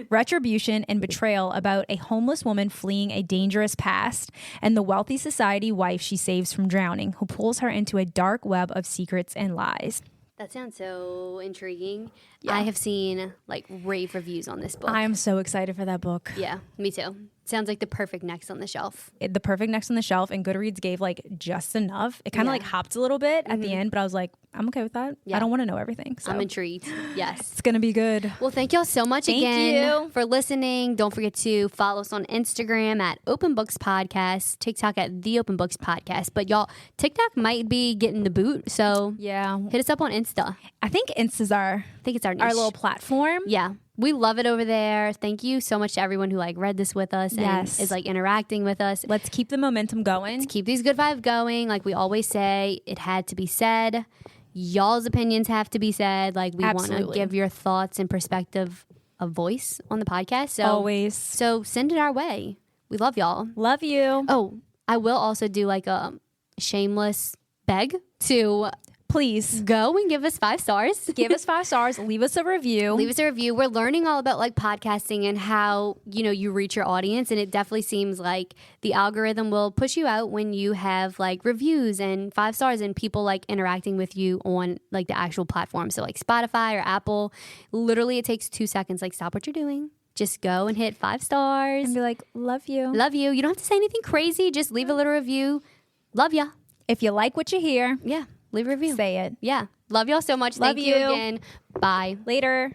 [SPEAKER 1] retribution, and betrayal about a homeless woman fleeing a dangerous past and the wealthy society wife she saves from drowning, who pulls her into a dark web of secrets and lies.
[SPEAKER 2] That sounds so intriguing.
[SPEAKER 1] Yeah.
[SPEAKER 2] I have seen like rave reviews on this book.
[SPEAKER 1] I am so excited for that book.
[SPEAKER 2] Yeah, me too. Sounds like the perfect next on the shelf.
[SPEAKER 1] The perfect next on the shelf, and Goodreads gave like just enough. It kind of
[SPEAKER 2] Yeah.
[SPEAKER 1] like hopped a little bit at the end, but I was like, I'm okay with that.
[SPEAKER 2] Yeah.
[SPEAKER 1] I don't want to know everything. So
[SPEAKER 2] I'm intrigued. Yes.
[SPEAKER 1] it's going to be good.
[SPEAKER 2] Well, thank y'all so much
[SPEAKER 1] Thank
[SPEAKER 2] again
[SPEAKER 1] you.
[SPEAKER 2] for listening. Don't forget to follow us on Instagram at Open Books Podcast, TikTok at The Open Books Podcast. But y'all, TikTok might be getting the boot, so
[SPEAKER 1] Yeah.
[SPEAKER 2] hit us up on Insta.
[SPEAKER 1] I think Insta's
[SPEAKER 2] I think it's our niche.
[SPEAKER 1] our little platform.
[SPEAKER 2] Yeah. We love it over there. Thank you so much to everyone who like read this with us and
[SPEAKER 1] Yes.
[SPEAKER 2] is like interacting with us.
[SPEAKER 1] Let's keep the momentum going.
[SPEAKER 2] Keep these good vibes going. Like we always say, it had to be said. Y'all's opinions have to be said. Like we want to
[SPEAKER 1] Absolutely.
[SPEAKER 2] give your thoughts and perspective a voice on the podcast. So
[SPEAKER 1] Always.
[SPEAKER 2] So send it our way. We love y'all.
[SPEAKER 1] Love you.
[SPEAKER 2] Oh, I will also do like a shameless beg to
[SPEAKER 1] Please
[SPEAKER 2] go and give us 5 stars.
[SPEAKER 1] give us 5 stars. Leave us a review.
[SPEAKER 2] Leave us a review. We're learning all about like podcasting and how, you know, you reach your audience. And it definitely seems like the algorithm will push you out when you have like reviews and 5 stars and people like interacting with you on like the actual platform. So like Spotify or Apple, literally it takes 2 seconds. Like stop what you're doing. Just go and hit 5 stars.
[SPEAKER 1] and be like, love you.
[SPEAKER 2] Love you. You don't have to say anything crazy. Just leave a little review. Love ya.
[SPEAKER 1] If you like what you hear,
[SPEAKER 2] Yeah. Leave a review.
[SPEAKER 1] say it.
[SPEAKER 2] Yeah. Love y'all so much.
[SPEAKER 1] Love
[SPEAKER 2] Thank you
[SPEAKER 1] you.
[SPEAKER 2] again. Bye.
[SPEAKER 1] Later.